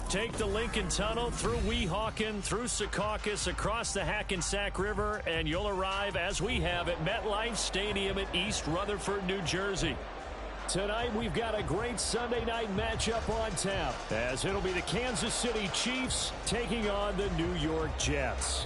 Take the Lincoln Tunnel through Weehawken, through Secaucus, across the Hackensack River, and you'll arrive, as we have, at MetLife Stadium at East Rutherford, New Jersey. Tonight, we've got a great Sunday night matchup on tap, as it'll be the Kansas City Chiefs taking on the New York Jets.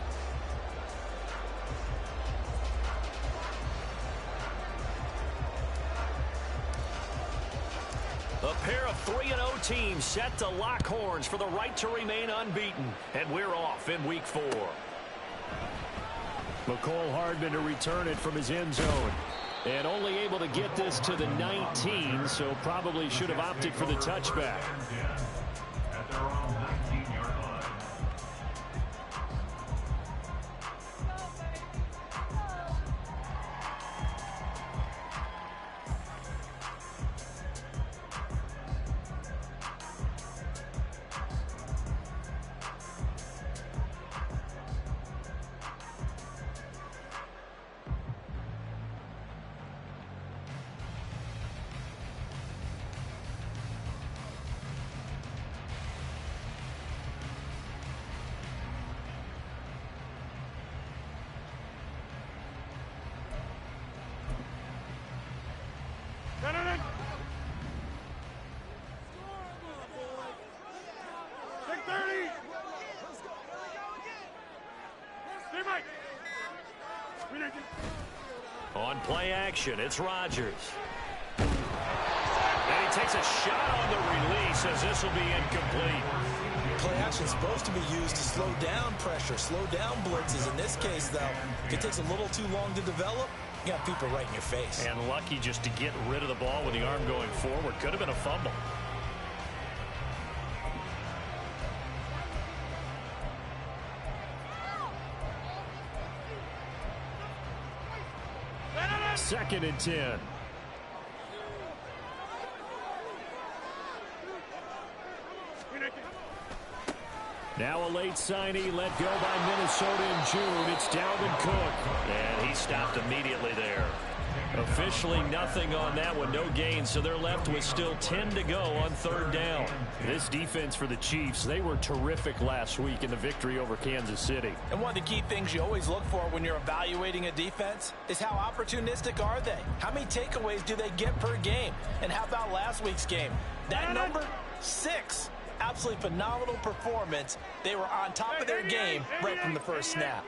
A pair of 3-0 teams set to lock horns for the right to remain unbeaten. And we're off in week 4. McCole Hardman to return it from his end zone. And only able to get this to the 19, so probably should have opted for the touchback. At their own 19-yard line. On play action, it's Rodgers. And he takes a shot on the release as this will be incomplete. Play action is supposed to be used to slow down pressure, slow down blitzes. In this case, though, if it takes a little too long to develop, you got people right in your face. And lucky just to get rid of the ball with the arm going forward. Could have been a fumble. Second and 10. Now a late signee let go by Minnesota in June. It's Dalvin Cook. And he stopped immediately there. Officially nothing on that one. No gain, so they're left with still 10 to go on third down. This defense for the Chiefs, they were terrific last week in the victory over Kansas City. And one of the key things you always look for when you're evaluating a defense is how opportunistic are they? How many takeaways do they get per game? And how about last week's game? That number, 6. Absolutely phenomenal performance. They were on top of their game right from the first snap.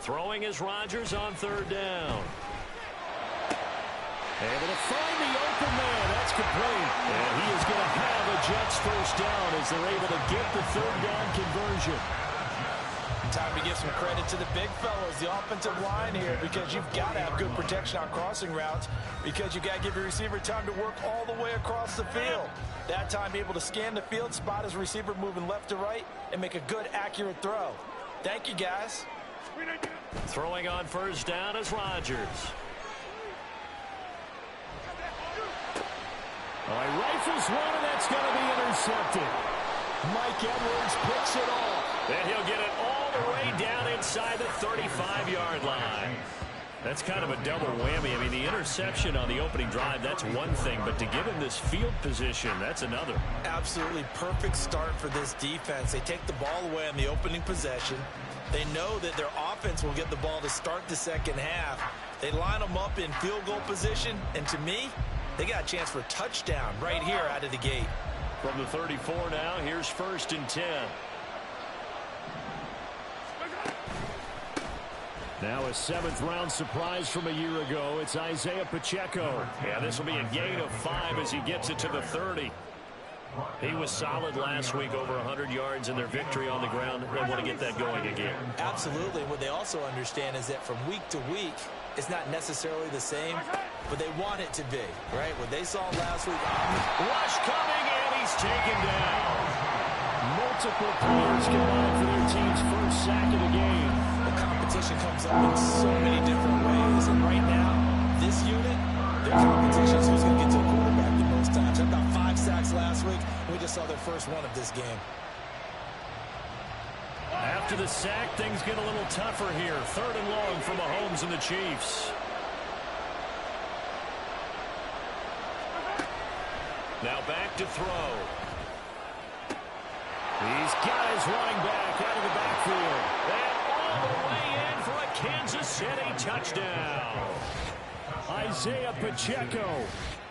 Throwing is Rodgers on third down. Able to find the open man. That's complete. And he is going to have a Jets first down as they're able to get the third down conversion. Time to give some credit to the big fellows, the offensive line here, because you've got to have good protection on crossing routes, because you've got to give your receiver time to work all the way across the field. That time, be able to scan the field, spot his receiver moving left to right, and make a good, accurate throw. Thank you, guys. Throwing on first down is Rodgers. He rifles one, and that's going to be intercepted. Mike Edwards picks it off. And he'll get it all the way down inside the 35-yard line. That's kind of a double whammy. I mean, the interception on the opening drive, that's one thing. But to give him this field position, that's another. Absolutely perfect start for this defense. They take the ball away on the opening possession. They know that their offense will get the ball to start the second half. They line them up in field goal position. And to me, they got a chance for a touchdown right here out of the gate. From the 34 now, here's first and 10. Now a 7th-round surprise from a year ago. It's Isaiah Pacheco. Yeah, this will be a gain of 5 as he gets it to the 30. He was solid last week, over 100 yards in their victory on the ground. They want to get that going again. Absolutely. What they also understand is that from week to week, it's not necessarily the same, but they want it to be, right? What they saw last week. Rush coming, and he's taken down. Multiple players combined for their team's first sack of the game. The competition comes up in so many different ways, and right now, this unit, their competition is who's going to get to a quarterback the most times. They had about 5 sacks last week. We just saw their first one of this game. After the sack, things get a little tougher here. 3rd and long for Mahomes and the Chiefs. Now back to throw. He's got his running back out of the backfield. And all the way in for a Kansas City touchdown. Isaiah Pacheco,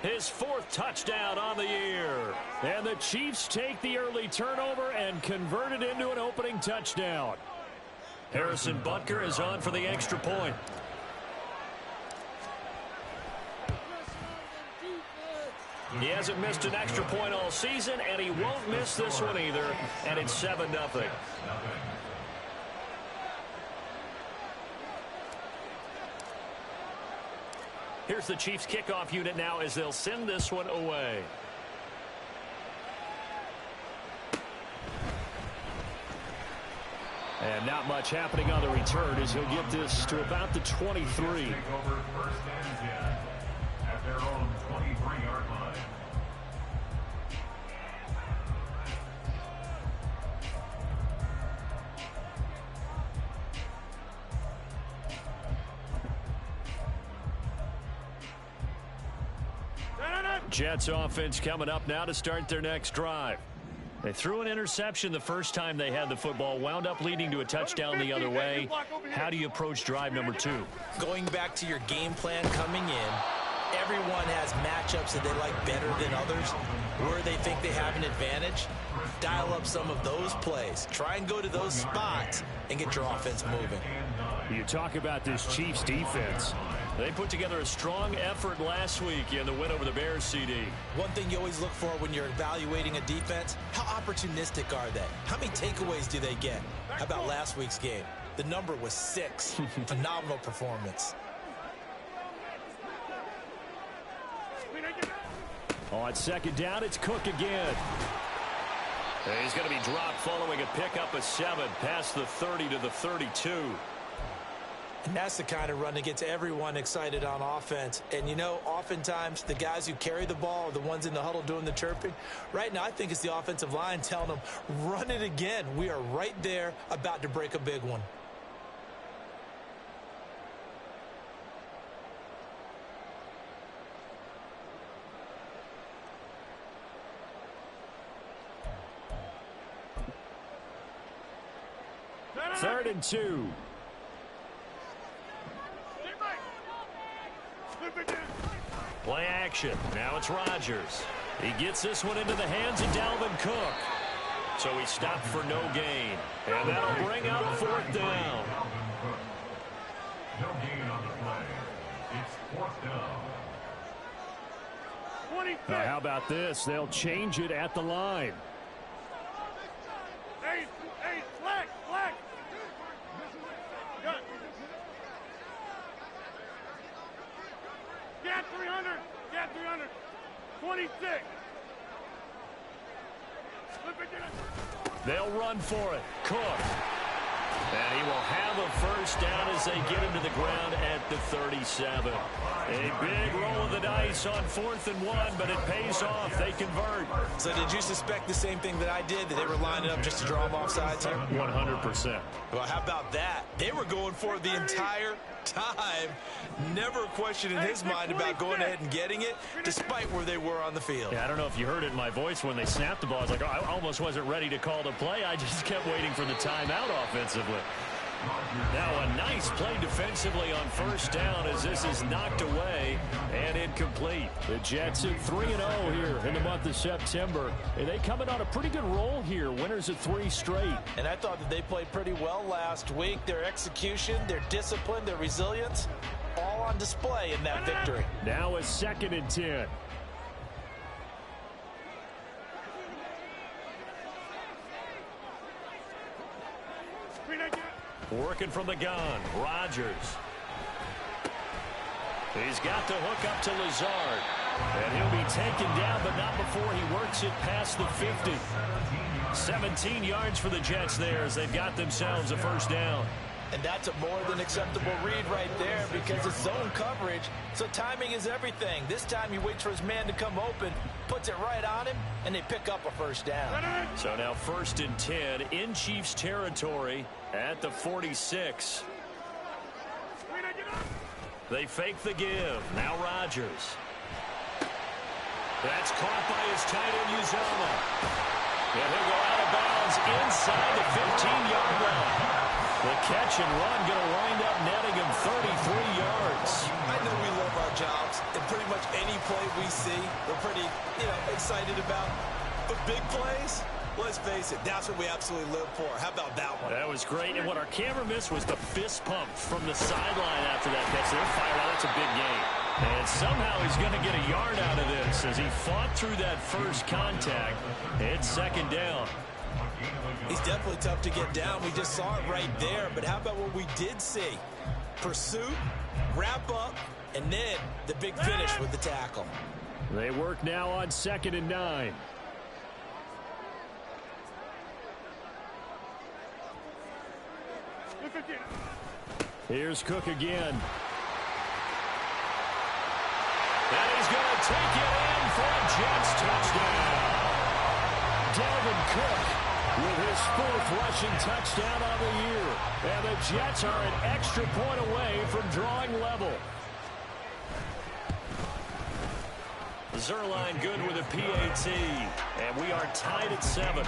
his 4th touchdown on the year. And the Chiefs take the early turnover and convert it into an opening touchdown. Harrison Butker is on for the extra point. He hasn't missed an extra point all season, and he won't miss this one either, and it's 7-0. Here's the Chiefs kickoff unit now as they'll send this one away. And not much happening on the return as he'll get this to about the 23. Take over 1st and 10 at their own 23-yard line. Jets offense coming up now to start their next drive. They threw an interception the first time they had the football, wound up leading to a touchdown the other way. How do you approach drive number 2? Going back to your game plan coming in, everyone has matchups that they like better than others. Where they think they have an advantage, dial up some of those plays. Try and go to those spots and get your offense moving. You talk about this Chiefs defense. They put together a strong effort last week in the win over the Bears, CD. One thing you always look for when you're evaluating a defense, how opportunistic are they? How many takeaways do they get? How about last week's game? The number was 6. Phenomenal performance. On 2nd down, it's Cook again. He's going to be dropped following a pickup of 7 past the 30 to the 32. And that's the kind of run that gets everyone excited on offense. And, you know, oftentimes the guys who carry the ball are the ones in the huddle doing the chirping. Right now, I think it's the offensive line telling them, run it again. We are right there about to break a big one. Third and 2. Play action. Now it's Rodgers. He gets this one into the hands of Dalvin Cook. So he stopped for no gain. And that'll bring up 4th down. No gain on the play. It's 4th down. Now, how about this? They'll change it at the line. Hey, flag. Get 300. 26. They'll run for it. Cook. And he will have a first down as they get him to the ground at the 37. A big roll of the dice on 4th and 1, but it pays off. They convert. So did you suspect the same thing that I did, that they were lining up just to draw them off sides here? 100%. Well, how about that? They were going for it the entire time. Never a question in his mind about going ahead and getting it, despite where they were on the field. Yeah, I don't know if you heard it in my voice when they snapped the ball. I was like, oh, I almost wasn't ready to call the play. I just kept waiting for the timeout offensively. Now a nice play defensively on 1st down as this is knocked away and incomplete. The Jets at 3-0 here in the month of September. And they come in on a pretty good roll here. Winners of 3 straight. And I thought that they played pretty well last week. Their execution, their discipline, their resilience, all on display in that victory. Now a 2nd and 10. Working from the gun, Rodgers. He's got the hook up to Lazard. And he'll be taken down, but not before he works it past the 50. 17 yards for the Jets there as they've got themselves a first down. And that's a more than acceptable read right there because it's zone coverage, so timing is everything. This time he waits for his man to come open, puts it right on him, and they pick up a first down. So now 1st and 10 in Chiefs territory at the 46. They fake the give. Now Rodgers. That's caught by his tight end, Uzama. And he'll go out of bounds inside the 15-yard line. The catch and run going to wind up netting him 33 yards. I know we love our jobs, and pretty much any play we see, we're pretty, excited about. But big plays, let's face it, that's what we absolutely live for. How about that one? That was great, and what our camera missed was the fist pump from the sideline after that catch. They're fired out. That's a big game. And somehow he's going to get a yard out of this as he fought through that first contact. It's second down. He's definitely tough to get down. We just saw it right there. But how about what we did see? Pursuit, wrap up, and then the big finish with the tackle. They work now on 2nd and 9. Here's Cook again. And he's going to take it in for a Jets touchdown. Dalvin Cook with his 4th rushing touchdown of the year. And the Jets are an extra point away from drawing level. Zerline good with a PAT. And we are tied at 7.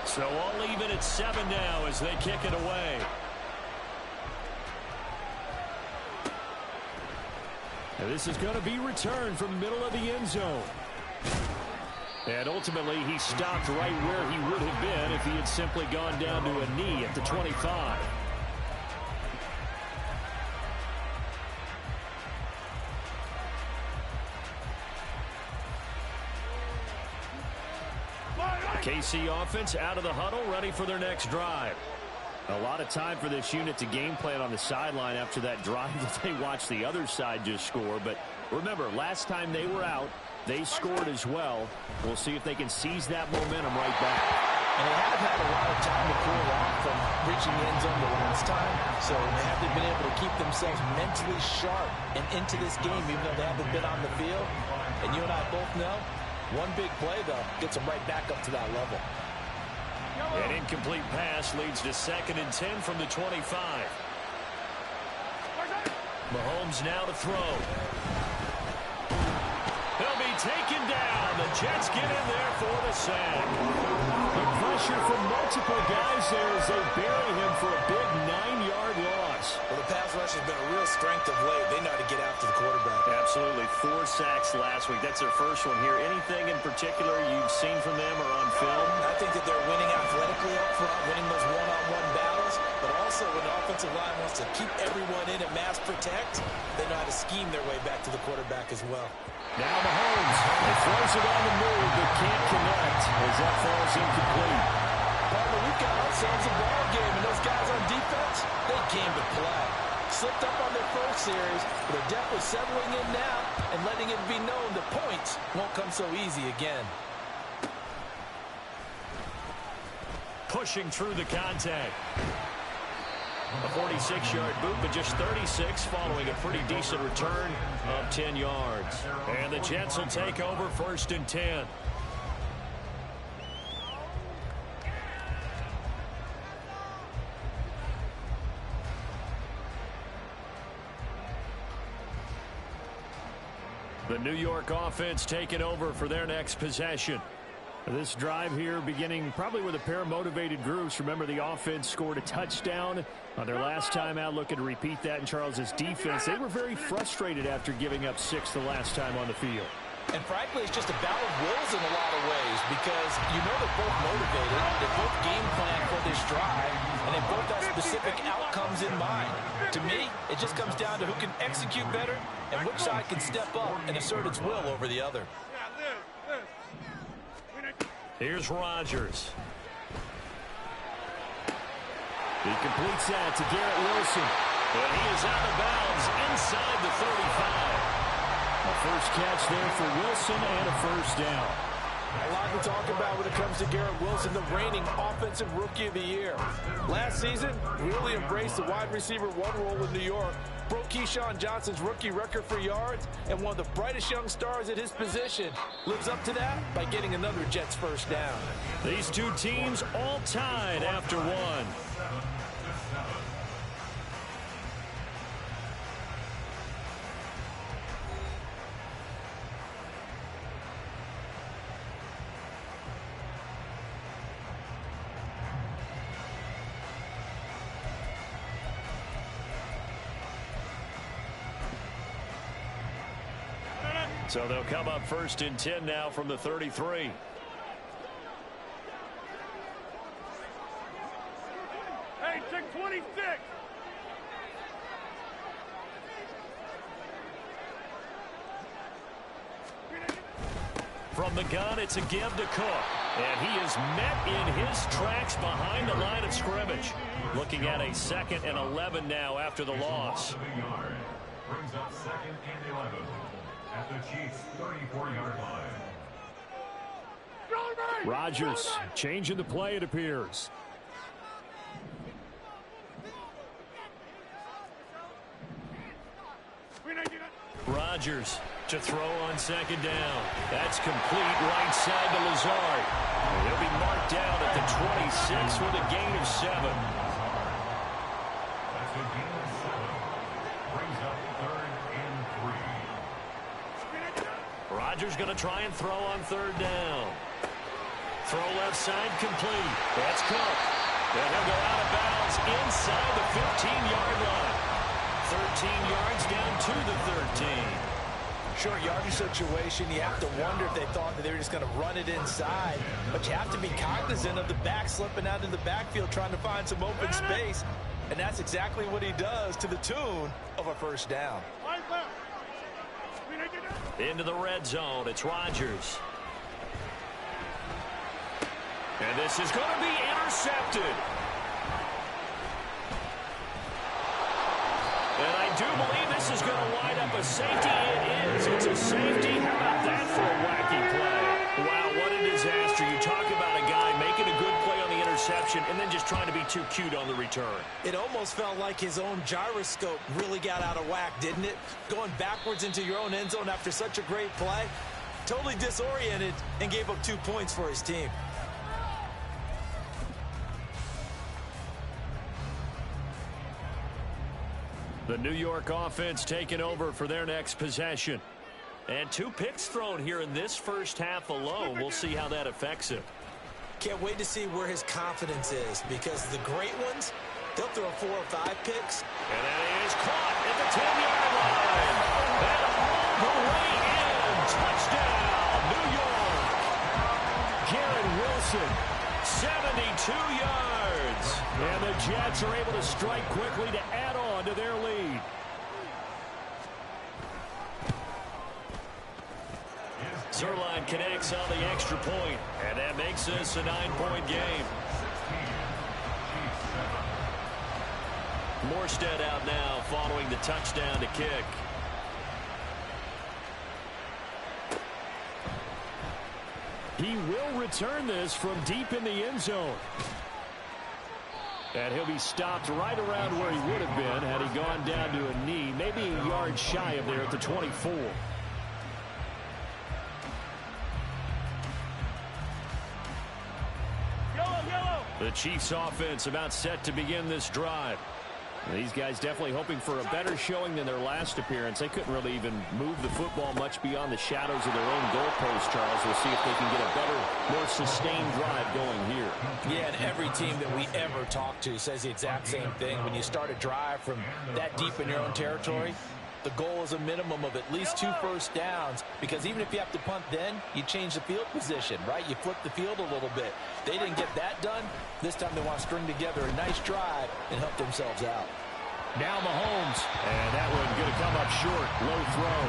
So all even at 7 now as they kick it away. And this is going to be returned from the middle of the end zone. And ultimately he stopped right where he would have been if he had simply gone down to a knee at the 25. KC offense out of the huddle, ready for their next drive. A lot of time for this unit to game plan on the sideline after that drive that they watched the other side just score. But remember, last time they were out, they scored as well. We'll see if they can seize that momentum right back. And they have had a lot of time to cool off from reaching the end zone the last time. So they haven't been able to keep themselves mentally sharp and into this game, even though they haven't been on the field. And you and I both know, one big play, though, gets them right back up to that level. An incomplete pass leads to 2nd and 10 from the 25. Mahomes now to throw. He'll be taken down. The Jets get in there for the sack. The pressure from multiple guys there as they bury him for a big 9-yard loss. Well, the pass rush has been a real strength of late. They know how to get after the quarterback. Absolutely. 4 sacks last week. That's their first one here. Anything in particular you've seen from them or on film? I think that they're winning athletically up front, winning those one-on-one battles, but also when the offensive line wants to keep everyone in and mass protect, they know how to scheme their way back to the quarterback as well. Now Mahomes. He throws it on the move, but can't connect as that falls incomplete. Partner, we've got ourselves a ball game, and those guys on defense, they came to play. Slipped up on their first series, but they're definitely settling in now and letting it be known the points won't come so easy again. Pushing through the contact. A 46-yard boot, but just 36 following a pretty decent return of 10 yards. And the Jets will take over 1st and 10. The New York offense taking over for their next possession. This drive here beginning probably with a pair of motivated groups. Remember, the offense scored a touchdown on their last time out. Looking to repeat that in Charles's defense. They were very frustrated after giving up 6 the last time on the field. And frankly, it's just a battle of wills in a lot of ways because you know they're both motivated. They both game plan for this drive, and they both have specific outcomes in mind. To me, it just comes down to who can execute better and which side can step up and assert its will over the other. Here's Rodgers. He completes that to Garrett Wilson. And he is out of bounds inside the 35. A first catch there for Wilson and a first down. A lot to talk about when it comes to Garrett Wilson, the reigning Offensive Rookie of the Year. Last season, really embraced the wide receiver one role in New York, broke Keyshawn Johnson's rookie record for yards, and one of the brightest young stars at his position. Lives up to that by getting another Jets first down. These two teams all tied after one. So they'll come up 1st and 10 now from the 33. Hey, check 26. From the gun, it's a give to Cook. And he is met in his tracks behind the line of scrimmage. Looking at a 2nd and 11 now after the loss. Brings up 2nd and 11 at the Chiefs' 34-yard line. Rodgers changing the play, it appears. Rodgers to throw on 2nd down. That's complete right side to Lazard. He'll be marked down at the 26 with a gain of 7. That's a gain of 7. Brings up 3rd and 3. Rodgers going to try and throw on 3rd down. Throw left side complete. That's Cook. And he'll go out of bounds inside the 15-yard line. 13 yards down to the 13. Short yardage situation, you have to wonder if they thought that they were just going to run it inside. But you have to be cognizant of the back slipping out in the backfield trying to find some open space. And that's exactly what he does to the tune of a 1st down. Into the red zone, it's Rodgers. And this is going to be intercepted. And I do believe this is going to wind up a safety. It is. It's a safety. How about that for a wacky play? Wow, what a disaster. You talk about a guy making a good play on the interception and then just trying to be too cute on the return. It almost felt like his own gyroscope really got out of whack, didn't it? Going backwards into your own end zone after such a great play. Totally disoriented and gave up 2 points for his team. The New York offense taking over for their next possession. And 2 picks thrown here in this first half alone. We'll see how that affects him. Can't wait to see where his confidence is, because the great ones, they'll throw 4 or 5 picks. And that is caught at the 10-yard line. And all the way in. Touchdown, New York. Garrett Wilson, 72 yards. And the Jets are able to strike quickly to add on to their lead. Zerline connects on the extra point, and that makes this a 9-point game. Morstead out now following the touchdown to kick. He will return this from deep in the end zone. And he'll be stopped right around where he would have been had he gone down to a knee, maybe a yard shy of there at the 24. The Chiefs offense about set to begin this drive. These guys definitely hoping for a better showing than their last appearance. They couldn't really even move the football much beyond the shadows of their own goalpost, Charles. We'll see if they can get a better, more sustained drive going here. Yeah, and every team that we ever talk to says the exact same thing. When you start a drive from that deep in your own territory, the goal is a minimum of at least 2 first downs, because even if you have to punt then, you change the field position, right? You flip the field a little bit. They didn't get that done. This time they want to string together a nice drive and help themselves out. Now Mahomes, and that one going to come up short. Low throw.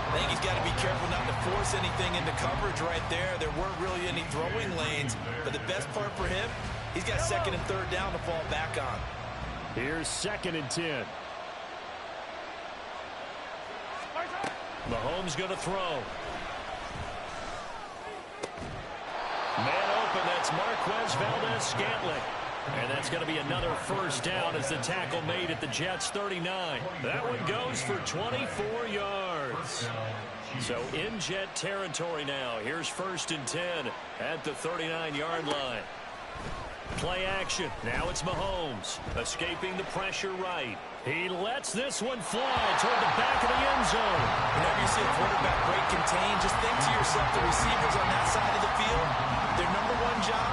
I think he's got to be careful not to force anything into coverage right there. There weren't really any throwing lanes, but the best part for him, he's got 2nd and 3rd down to fall back on. Here's 2nd and 10. Mahomes going to throw. Man open, that's Marquez Valdez-Scantling. And that's going to be another first down as the tackle made at the Jets' 39. That one goes for 24 yards. So in Jet territory now. Here's 1st and 10 at the 39-yard line. Play action. Now it's Mahomes escaping the pressure right. He lets this one fly toward the back of the end zone. Whenever you see a quarterback break contain, just think to yourself, the receivers on that side of the field, their number one job,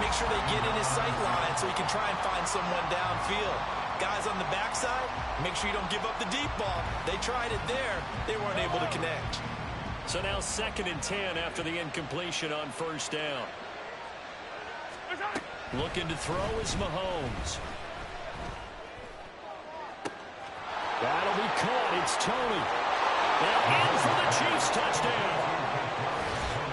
make sure they get in his sight line so he can try and find someone downfield. Guys on the backside, make sure you don't give up the deep ball. They tried it there. They weren't able to connect. So now 2nd and 10 after the incompletion on 1st down. Looking to throw is Mahomes. That'll be caught. It's Tony. And in for the Chiefs touchdown.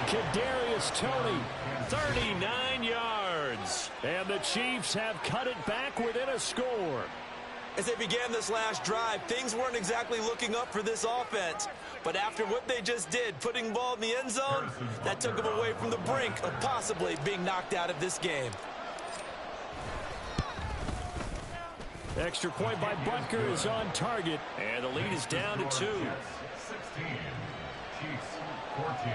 Kadarius Toney, 39 yards. And the Chiefs have cut it back within a score. As they began this last drive, things weren't exactly looking up for this offense. But after what they just did, putting the ball in the end zone, that took them away from the brink of possibly being knocked out of this game. Extra point by Butker is on target. And the lead is down to 2. 16. Chiefs 14.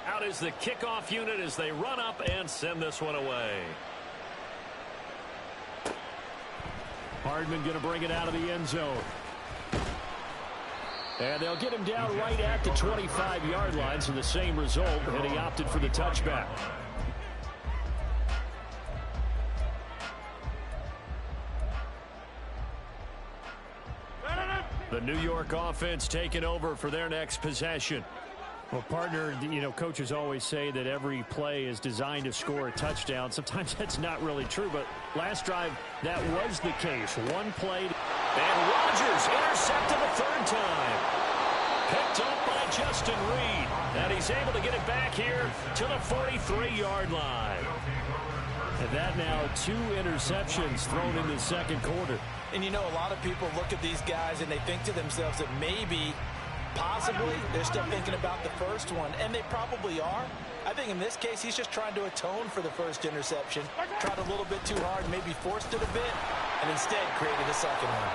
Out is the kickoff unit as they run up and send this one away. Hardman going to bring it out of the end zone. And they'll get him down right at the 25-yard line, so the same result, and he opted for the touchback. The New York offense taking over for their next possession. Well, partner, you know, coaches always say that every play is designed to score a touchdown. Sometimes that's not really true, but last drive, that was the case. One play, and Rodgers intercepted the 3rd time. Picked up by Justin Reed, and he's able to get it back here to the 43-yard line. And that now 2 interceptions thrown in the 2nd quarter. And you know, a lot of people look at these guys and they think to themselves that maybe, possibly, they're still thinking about the first one, and they probably are. I think in this case, he's just trying to atone for the first interception, tried a little bit too hard, maybe forced it a bit, and instead created a second one.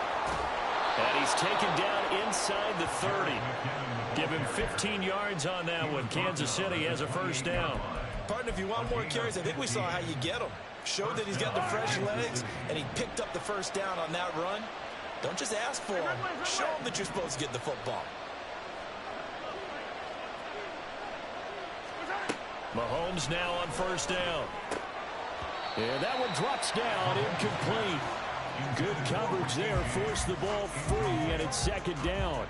And he's taken down inside the 30. Give him 15 yards on that one. Kansas City has a first down. Partner, if you want more carries, I think we saw how you get them. Showed that he's got the fresh legs, and he picked up the first down on that run. Don't just ask for him. Show him that you're supposed to get the football. Mahomes now on first down. And that one drops down, incomplete. Good coverage there, forced the ball free, and it's 2nd down.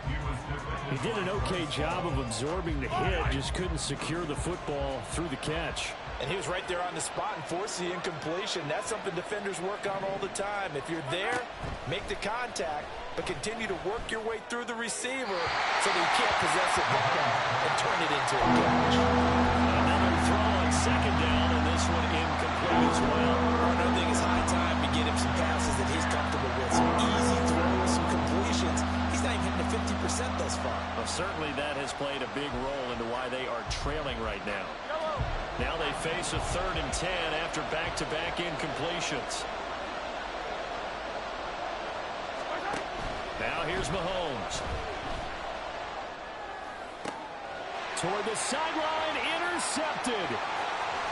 He did an okay job of absorbing the hit, just couldn't secure the football through the catch. And he was right there on the spot and forced the incompletion. That's something defenders work on all the time. If you're there, make the contact, but continue to work your way through the receiver so that you can't possess the ball and turn it into a catch. Another throw on 2nd down, and this one incomplete as well. I think it's high time to get him some passes that he's comfortable with. Some easy throws, some completions. He's not even hitting the 50% thus far. Well, certainly that has played a big role into why they are trailing right now. Now they face a 3rd and 10 after back-to-back incompletions. Now here's Mahomes. Toward the sideline, intercepted.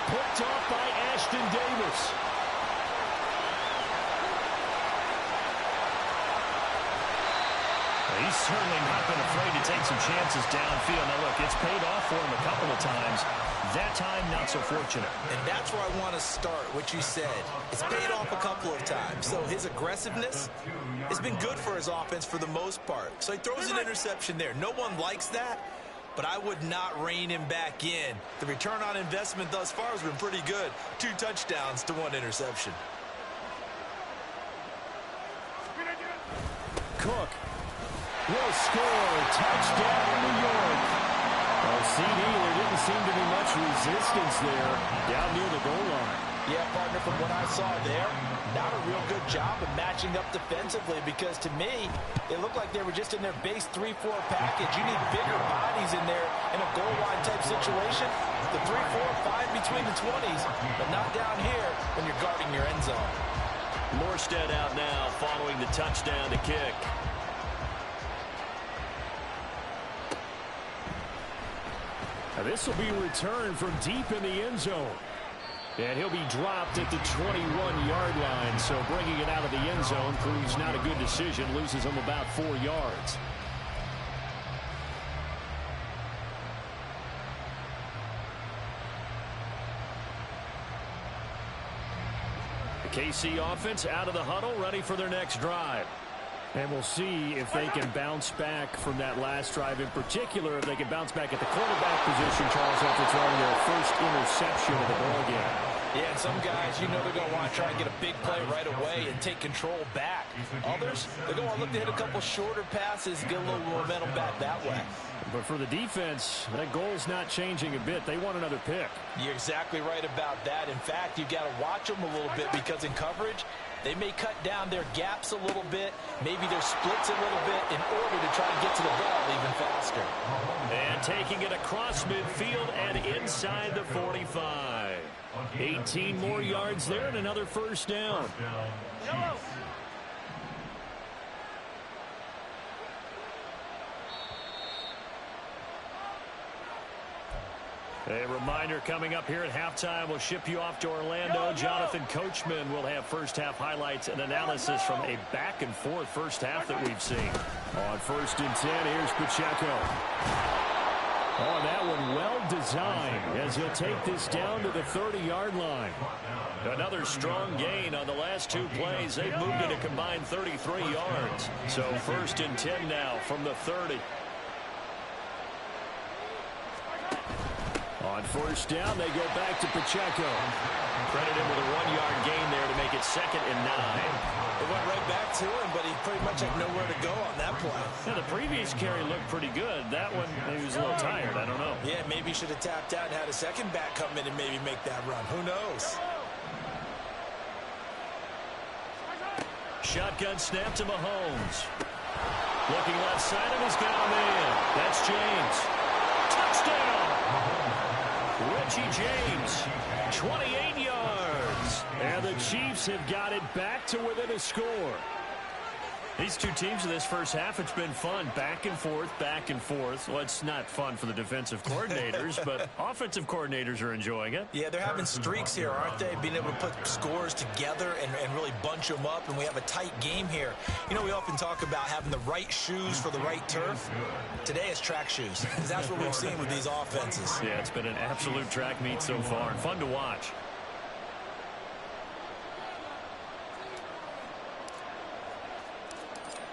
Picked off by Ashton Davis. He's certainly not been afraid to take some chances downfield. Now, look, it's paid off for him a couple of times. That time, not so fortunate. And that's where I want to start, what you said. It's paid off a couple of times. So his aggressiveness has been good for his offense for the most part. So he throws an interception there. No one likes that, but I would not rein him back in. The return on investment thus far has been pretty good. 2 touchdowns to 1 interception. Cook will score. Touchdown, New York. Well, CD, there didn't seem to be much resistance there down near the goal line. Yeah, partner, from what I saw there, not a real good job of matching up defensively because to me, it looked like they were just in their base 3-4 package. You need bigger bodies in there in a goal line type situation. The 3-4, fine between the 20s, but not down here when you're guarding your end zone. Morstead out now following the touchdown to kick. Now this will be returned from deep in the end zone. And he'll be dropped at the 21-yard line. So bringing it out of the end zone proves not a good decision. Loses him about 4 yards. The KC offense out of the huddle, ready for their next drive. And we'll see if they can bounce back from that last drive. In particular, if they can bounce back at the quarterback position, Charles, after throwing their first interception of the ball game. Yeah, and some guys, you know they're going to want to try and get a big play right away and take control back. Others, they're going to look to hit a couple shorter passes, get a little momentum back that way. But for the defense, that goal's not changing a bit. They want another pick. You're exactly right about that. In fact, you've got to watch them a little bit because in coverage, they may cut down their gaps a little bit, maybe their splits a little bit in order to try to get to the ball even faster. And taking it across midfield and inside the 45. 18 more yards there and another first down. A reminder coming up here at halftime. We'll ship you off to Orlando. Jonathan Coachman will have first-half highlights and analysis from a back-and-forth first half that we've seen. On 1st and 10, here's Pacheco. Oh, that one well designed as he'll take this down to the 30-yard line. Another strong gain on the last 2 plays. They've moved it a combined 33 yards. So 1st and 10 now from the 30. On 1st down, they go back to Pacheco. Credit him with a 1-yard gain there to make it 2nd and 9. It went right back to him, but he pretty much had nowhere to go on that play. Yeah, the previous carry looked pretty good. That one, maybe he was a little tired. I don't know. Yeah, maybe he should have tapped out and had a second back come in and maybe make that run. Who knows? Shotgun snap to Mahomes. Looking left side, and he's got a man. That's James. Touchdown! Richie James, 28 yards. And the Chiefs have got it back to within a score. These two teams in this first half, it's been fun. Back and forth, back and forth. Well, it's not fun for the defensive coordinators, but offensive coordinators are enjoying it. Yeah, they're having streaks here, aren't they? Being able to put scores together and really bunch them up, and we have a tight game here. You know, we often talk about having the right shoes for the right turf. Today it's track shoes, because that's what we've seen with these offenses. Yeah, it's been an absolute track meet so far. Fun to watch.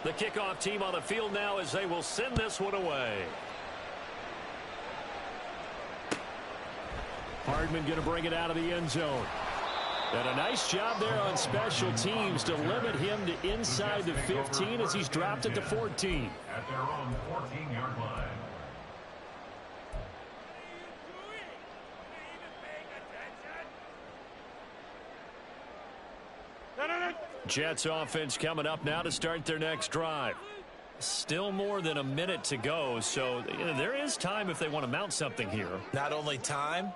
The kickoff team on the field now as they will send this one away. Hardman going to bring it out of the end zone. And a nice job there on special teams to limit him to inside the 15 as he's dropped it to 14. At their own 14-yard line. Jets offense coming up now to start their next drive. Still more than a minute to go, so there is time if they want to mount something here. Not only time,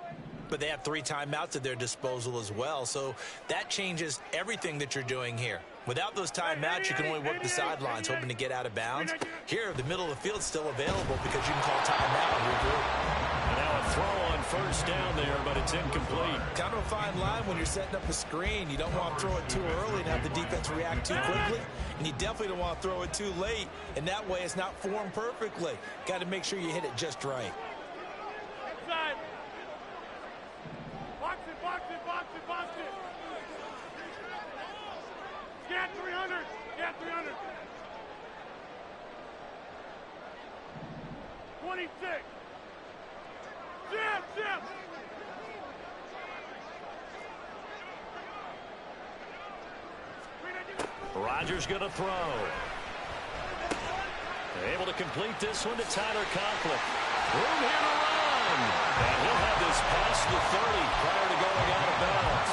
but they have 3 timeouts at their disposal as well, so that changes everything that you're doing here. Without those timeouts, you can only work the sidelines, hoping to get out of bounds. Here, the middle of the field is still available because you can call timeout and regroup. And now a throw on first down there, but it's incomplete. Kind of a fine line when you're setting up a screen. You don't want to throw it too early and have the defense react too quickly, and you definitely don't want to throw it too late, and that way it's not formed perfectly. Got to make sure you hit it just right. Inside. Box it, box it, box it, box it. Scat 300. Scat 300. 26. Jam, jam. Rodgers going to throw. Able to complete this one to Tyler Conklin. Room here to run. And he'll have this past the 30 prior to going out of bounds.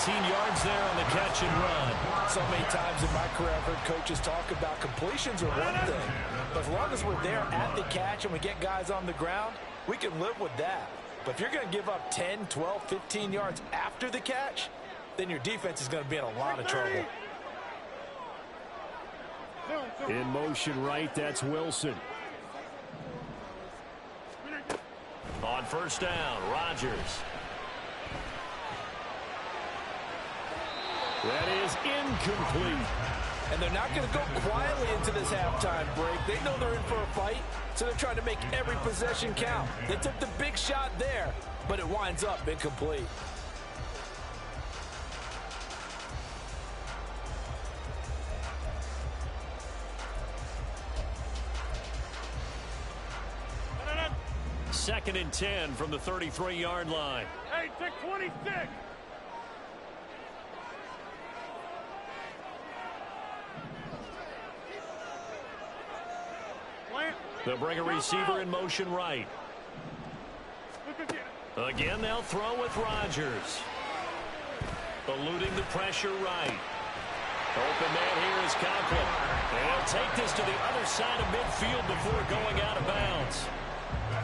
yards there on the catch and run. So many times in my career I've heard coaches talk about completions are one thing. But as long as we're there at the catch and we get guys on the ground, we can live with that. But if you're going to give up 10, 12, 15 yards after the catch, then your defense is going to be in a lot of trouble. In motion right, that's Wilson. On first down, Rodgers. That is incomplete. And they're not going to go quietly into this halftime break. They know they're in for a fight, so they're trying to make every possession count. They took the big shot there, but it winds up incomplete. Second and 10 from the 33-yard line. Hey, take 26. They'll bring a receiver in motion right. Again, they'll throw with Rodgers. Eluding the pressure right. Open man here is Conklin. And he'll take this to the other side of midfield before going out of bounds.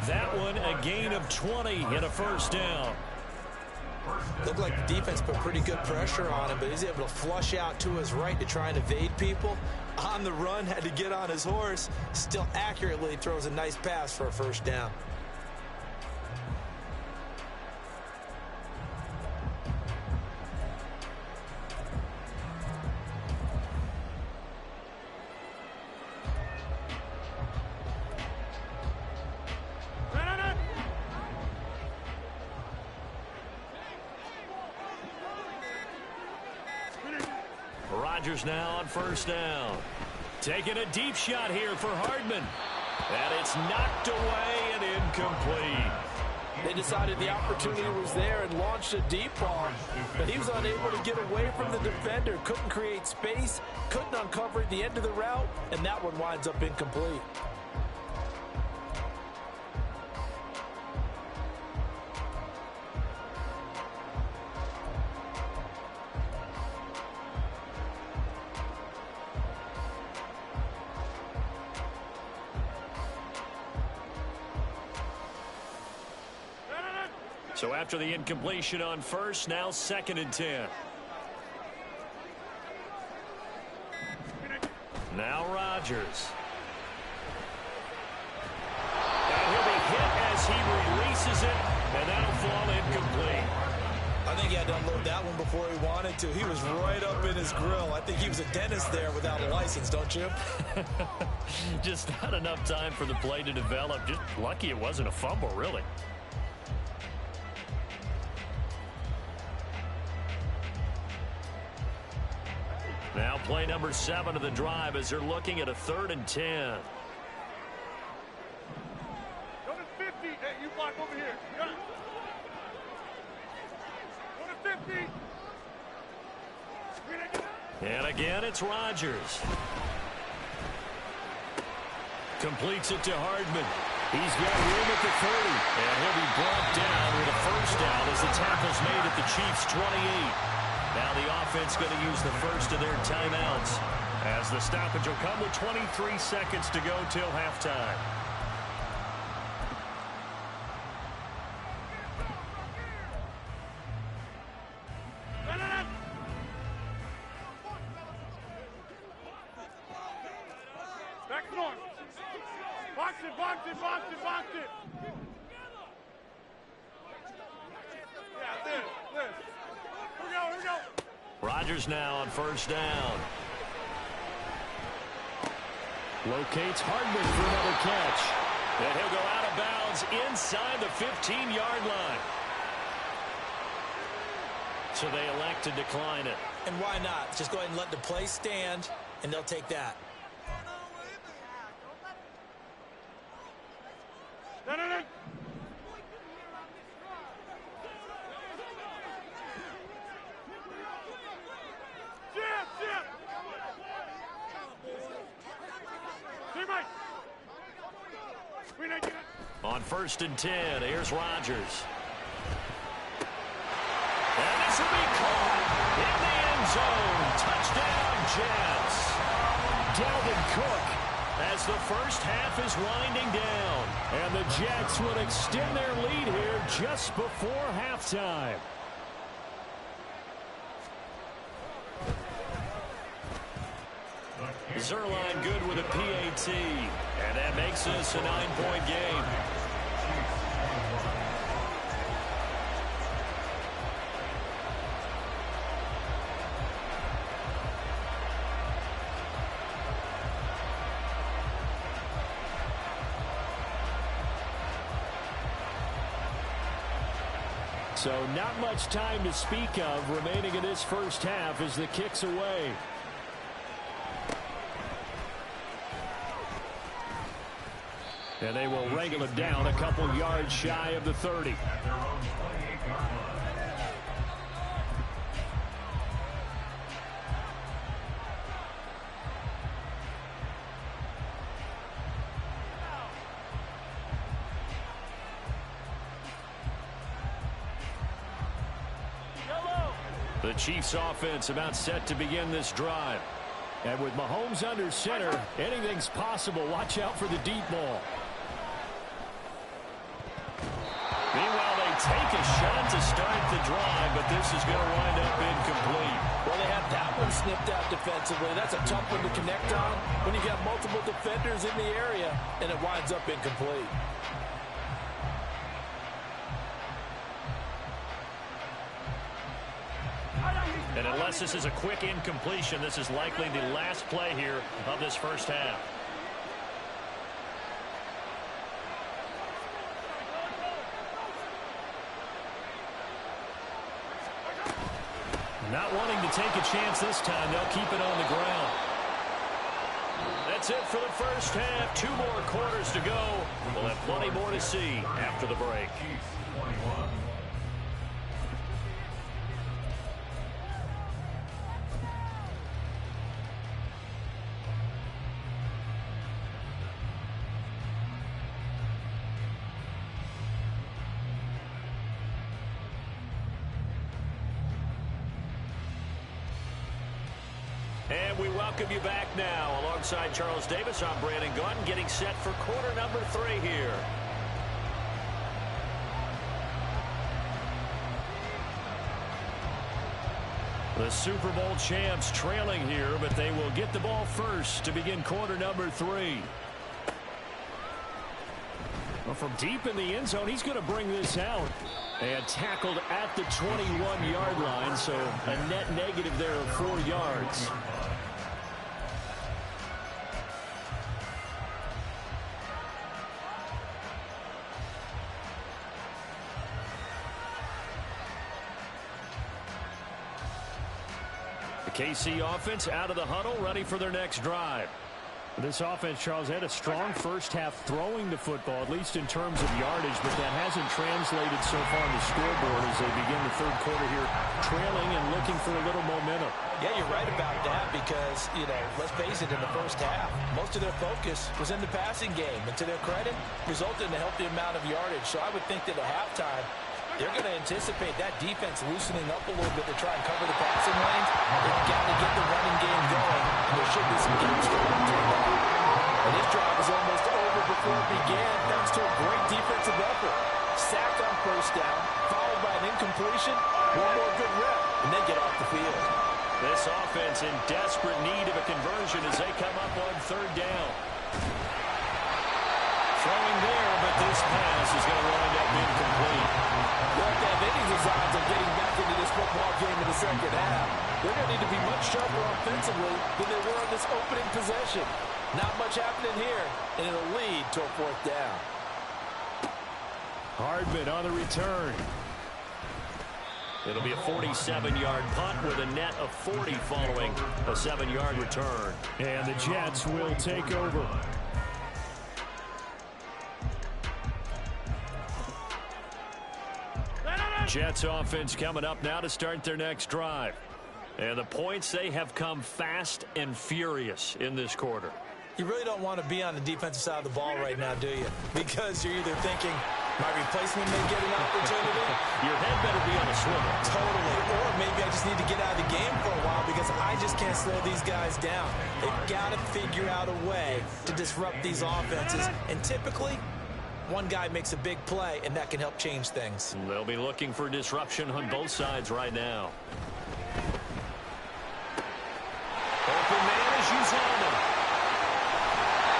That one, a gain of 20 and a first down. Looked like the defense put pretty good pressure on him, but he's able to flush out to his right to try and evade people. On the run, had to get on his horse. Still accurately throws a nice pass for a first down. Rodgers now on first down. Taking a deep shot here for Hardman. And it's knocked away and incomplete. They decided the opportunity was there and launched a deep ball. But he was unable to get away from the defender. Couldn't create space. Couldn't uncover the end of the route. And that one winds up incomplete. So after the incompletion on first, now second and 10. Now Rodgers. And he'll be hit as he releases it, and that'll fall incomplete. I think he had to unload that one before he wanted to. He was right up in his grill. I think he was a dentist there without a license, don't you? Just not enough time for the play to develop. Just lucky it wasn't a fumble, really. Now play number 7 of the drive as they're looking at a 3rd and 10. Go to 50. Hey, you block over here. Go to 50. And again, it's Rodgers. Completes it to Hardman. He's got room at the 30. And he'll be brought down with a first down as the tackle's made at the Chiefs' 28. Now the offense going to use the first of their timeouts as the stoppage will come with 23 seconds to go till halftime. Back north. Box it, box it, box it, box it. Yeah, this. Here we go. Rodgers now on first down. Locates Hardman for another catch. And he'll go out of bounds inside the 15-yard line. So they elect to decline it. And why not? Just go ahead and let the play stand, and they'll take that. On 1st and 10, here's Rodgers. And this will be caught. zone. Touchdown, Jets. Dalvin Cook as the first half is winding down. And the Jets will extend their lead here just before halftime. Zerline good with a PAT. And that makes this a 9-point game. So not much time to speak of remaining in this first half as the kick's away. And they will wrangle him down a couple yards shy of the 30. The Chiefs offense about set to begin this drive. And with Mahomes under center, anything's possible. Watch out for the deep ball. Meanwhile, they take a shot to start the drive, but this is going to wind up incomplete. Well, they have that one snipped out defensively. That's a tough one to connect on when you got multiple defenders in the area, and it winds up incomplete. And unless this is a quick incompletion, this is likely the last play here of this first half. Not wanting to take a chance this time, they'll keep it on the ground. That's it for the first half. 2 more quarters to go. We'll have plenty more to see after the break. And we welcome you back now. Alongside Charles Davis, I'm Brandon Gunn, getting set for quarter number 3 here. The Super Bowl champs trailing here, but they will get the ball first to begin quarter number 3. Well, from deep in the end zone, he's going to bring this out. And tackled at the 21-yard line, so a net negative there of 4 yards. The KC offense out of the huddle, ready for their next drive. This offense, Charles, had a strong first half throwing the football, at least in terms of yardage, but that hasn't translated so far on the scoreboard as they begin the third quarter here, trailing and looking for a little momentum. Yeah, you're right about that because, let's face it, in the first half, most of their focus was in the passing game. And to their credit, resulted in a healthy amount of yardage. So I would think that at halftime, they're going to anticipate that defense loosening up a little bit to try and cover the passing lanes. They've got to get the running game going, and there should be some games to run to. And this drive is almost over before it began, thanks to a great defensive effort. Sacked on first down, followed by an incompletion, one more good rep, and they get off the field. This offense in desperate need of a conversion as they come up on third down. Throwing there, but this pass is going to wind up incomplete. Well, if they have any designs of getting back into this football game in the second half, they're going to need to be much sharper offensively than they were on this opening possession. Not much happening here, and it'll lead to a 4th down. Hardman on the return. It'll be a 47-yard punt with a net of 40 following a 7-yard return. And the Jets will take over. Jets offense coming up now to start their next drive. And the points, they have come fast and furious in this quarter. You really don't want to be on the defensive side of the ball right now, do you? Because you're either thinking, my replacement may get an opportunity. Your head better be on a swivel. Totally. Or maybe I just need to get out of the game for a while can't slow these guys down. They've got to figure out a way to disrupt these offenses. And typically, one guy makes a big play, and that can help change things. They'll be looking for disruption on both sides right now. Open man is Uzama.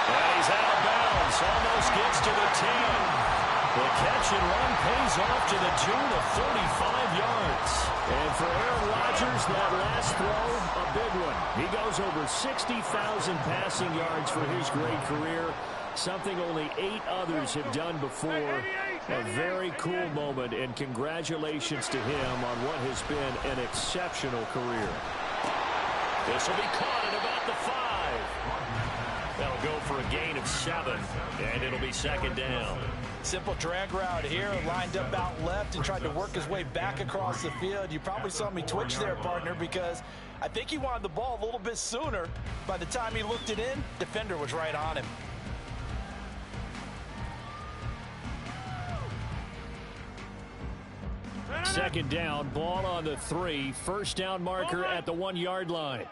And he's out of bounds. Almost gets to the 10. The catch and run pays off to the tune of 35 yards. And for Aaron Rodgers, that last throw, a big one. He goes over 60,000 passing yards for his great career, something only 8 others have done before. A very cool moment, and congratulations to him on what has been an exceptional career. This will be caught at about the 5. That'll go for a gain of 7, and it'll be second down. Simple drag route here, lined up out left and tried to work his way back across the field. You probably saw me twitch there, partner, because I think he wanted the ball a little bit sooner. By the time he looked it in, defender was right on him. Second down, ball on the 3. First down marker at the 1-yard line.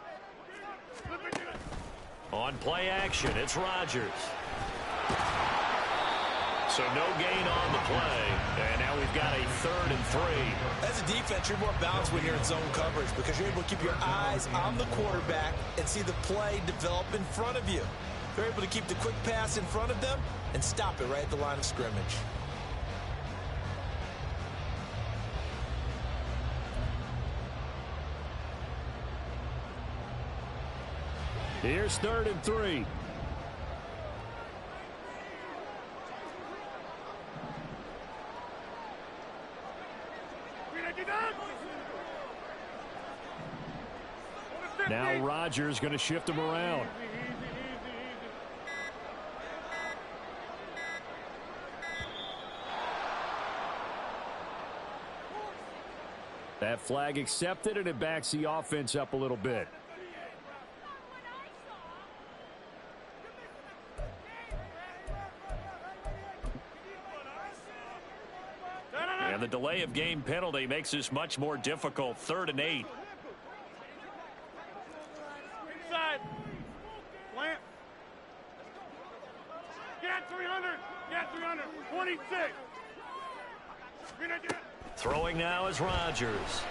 On play action, it's Rodgers. So no gain on the play, and now we've got a 3rd and 3. As a defense, you're more balanced when you're in zone coverage because you're able to keep your eyes on the quarterback and see the play develop in front of you. You're able to keep the quick pass in front of them and stop it right at the line of scrimmage. Here's 3rd and 3. Now Rodgers going to shift him around. That flag accepted, and it backs the offense up a little bit. And the delay of game penalty makes this much more difficult. 3rd and 8. Inside. Plant. Get 300. Get 300. 26. Throwing now is Rodgers.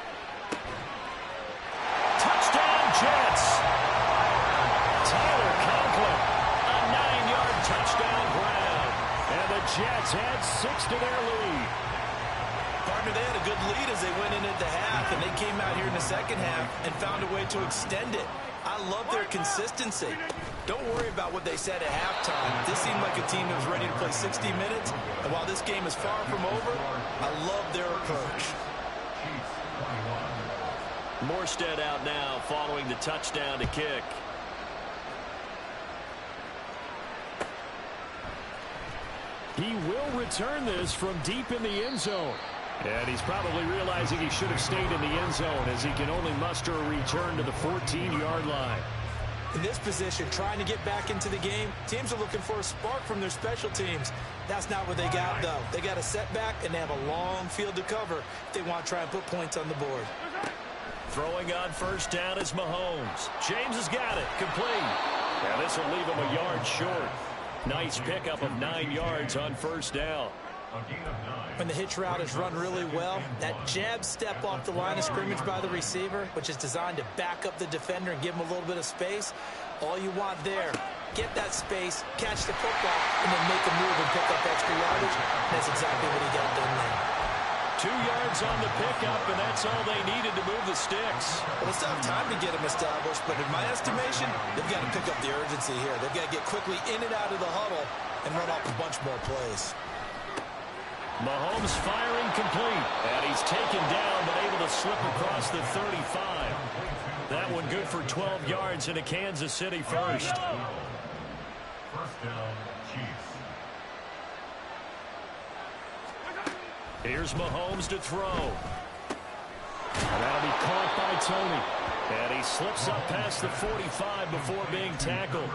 Touchdown, Jets. Tyler Conklin. A 9-yard touchdown grab. And the Jets add 6 to their lead. Partner, they had a good lead as they went in at the half, and they came out here in the second half and found a way to extend it. I love their consistency. Don't worry about what they said at halftime. This seemed like a team that was ready to play 60 minutes, and while this game is far from over, I love their approach. Morstead out now following the touchdown to kick. He will return this from deep in the end zone. And he's probably realizing he should have stayed in the end zone as he can only muster a return to the 14-yard line. In this position, trying to get back into the game, teams are looking for a spark from their special teams. That's not what they got, though. They got a setback, and they have a long field to cover if they want to try and put points on the board. Throwing on first down is Mahomes. James has got it. Complete. Now this will leave him a yard short. Nice pickup of 9 yards on first down. When the hitch route is run really well, that jab step off the line of scrimmage by the receiver, which is designed to back up the defender and give him a little bit of space, all you want there, get that space, catch the football, and then make a move and pick up extra yardage. That's exactly what he got done there. 2 yards on the pickup, and that's all they needed to move the sticks. Well, it's not time to get them established, but in my estimation, they've got to pick up the urgency here. They've got to get quickly in and out of the huddle and run off a bunch more plays. Mahomes firing complete, and he's taken down but able to slip across the 35. That one good for 12 yards in a Kansas City first. First down, Chiefs. Here's Mahomes to throw. And that'll be caught by Tony. And he slips up past the 45 before being tackled.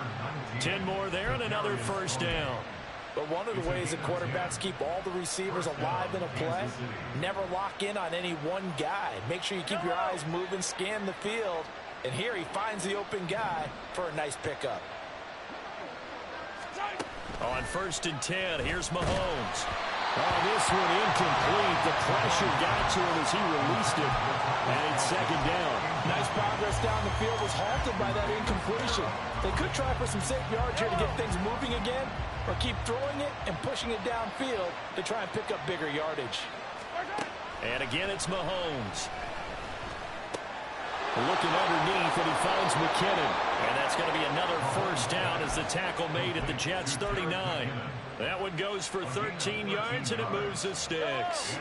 10 more there and another first down. But one of the ways that quarterbacks keep all the receivers alive in a play, never lock in on any one guy. Make sure you keep your eyes moving, scan the field, And here he finds the open guy for a nice pickup. On 1st and 10, here's Mahomes. Oh, this one incomplete. The pressure got to him as he released it. And it's 2nd down. Nice progress down the field was halted by that incompletion. They could try for some safe yards here to get things moving again, or keep throwing it and pushing it downfield to try and pick up bigger yardage. And again, it's Mahomes. Looking underneath, and he finds McKinnon. And that's going to be another 1st down as the tackle made at the Jets' 39. That one goes for 13 yards, and it moves the sticks.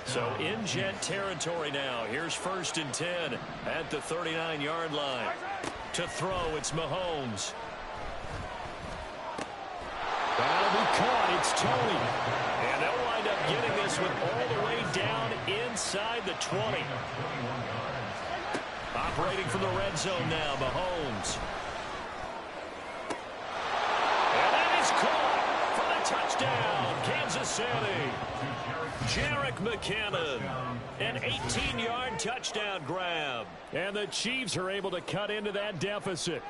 So in Jet territory now. Here's 1st and 10 at the 39-yard line. To throw, it's Mahomes. That'll be caught. It's Tony. And they'll wind up getting this one all the way down inside the 20. Operating from the red zone now, Mahomes. And that is caught for the touchdown, Kansas City. Jerick McKinnon, an 18-yard touchdown grab. And the Chiefs are able to cut into that deficit.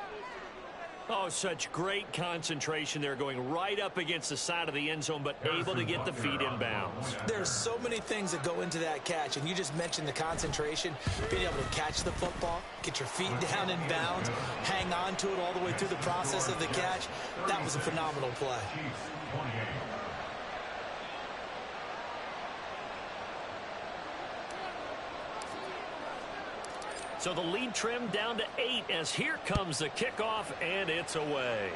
Oh, such great concentration there, going right up against the side of the end zone, but able to get the feet in bounds. There's so many things that go into that catch, and you just mentioned the concentration, being able to catch the football, get your feet down in bounds, hang on to it all the way through the process of the catch. That was a phenomenal play. So the lead trimmed down to 8 as here comes the kickoff, and it's away.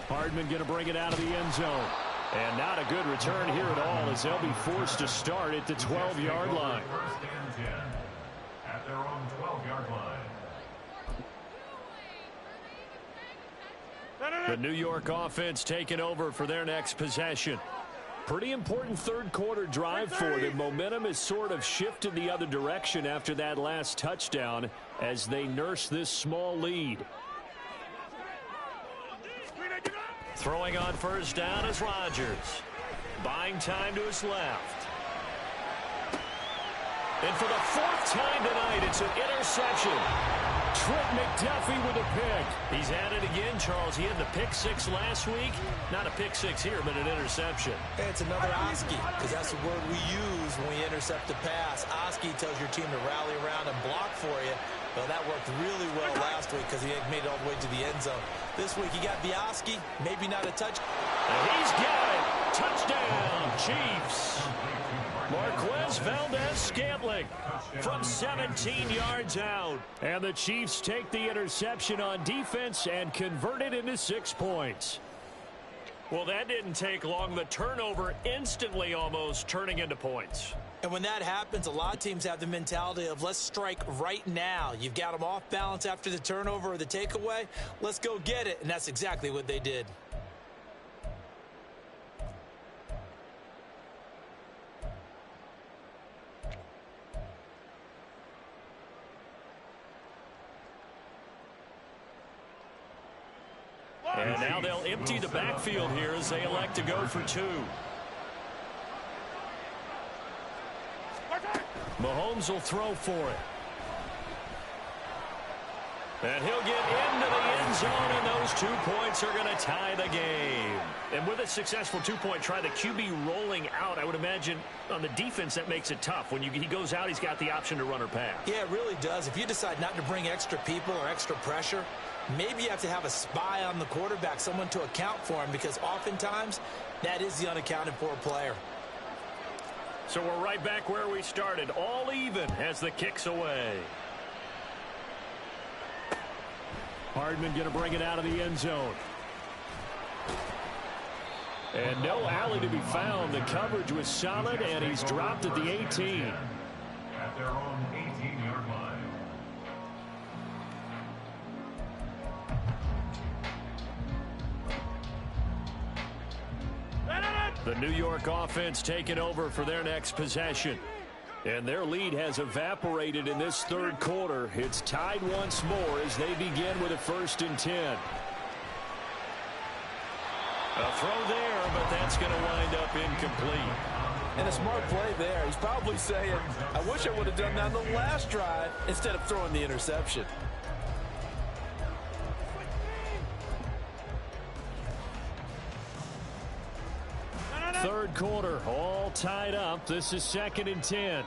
Hardman going to bring it out of the end zone. And not a good return here at all as they'll be forced to start at the 12-yard line. 1st and 10 at their own 12-yard line. The New York offense taking over for their next possession. Pretty important 3rd quarter drive for them. Momentum has sort of shifted the other direction after that last touchdown as they nurse this small lead. Throwing on 1st down is Rodgers. Buying time to his left. And for the 4th time tonight, it's an interception. Trent McDuffie with a pick. He's at it again, Charles. He had the pick 6 last week. Not a pick 6 here, but an interception. It's another Oski, because that's the word we use when we intercept a pass. Oski tells your team to rally around and block for you. Well, that worked really well last week because he made it all the way to the end zone. This week, he got the Oski, maybe not a touch. And he's got it. Touchdown, Chiefs. Marquez Valdez-Scantling from 17 yards out. And the Chiefs take the interception on defense and convert it into 6 points. Well, that didn't take long. The turnover instantly almost turning into points. And when that happens, a lot of teams have the mentality of let's strike right now. You've got them off balance after the turnover or the takeaway. Let's go get it. And that's exactly what they did. And now they'll empty the backfield here as they elect to go for 2. Mahomes will throw for it. And he'll get into the end zone, and those 2 points are going to tie the game. And with a successful 2-point try, the QB rolling out, I would imagine on the defense that makes it tough. When he goes out, he's got the option to run or pass. Yeah, it really does. If you decide not to bring extra people or extra pressure, maybe you have to have a spy on the quarterback, someone to account for him, because oftentimes that is the unaccounted for player. So we're right back where we started, all even as the kick's away. Hardman going to bring it out of the end zone. And no alley to be found. The coverage was solid, and he's dropped at the 18. At their own 18-yard line. The New York offense taking over for their next possession. And their lead has evaporated in this 3rd quarter. It's tied once more as they begin with a 1st and 10. A throw there, but that's going to wind up incomplete. And a smart play there. He's probably saying, I wish I would have done that on the last drive instead of throwing the interception. Third quarter, all tied up. This is 2nd and 10.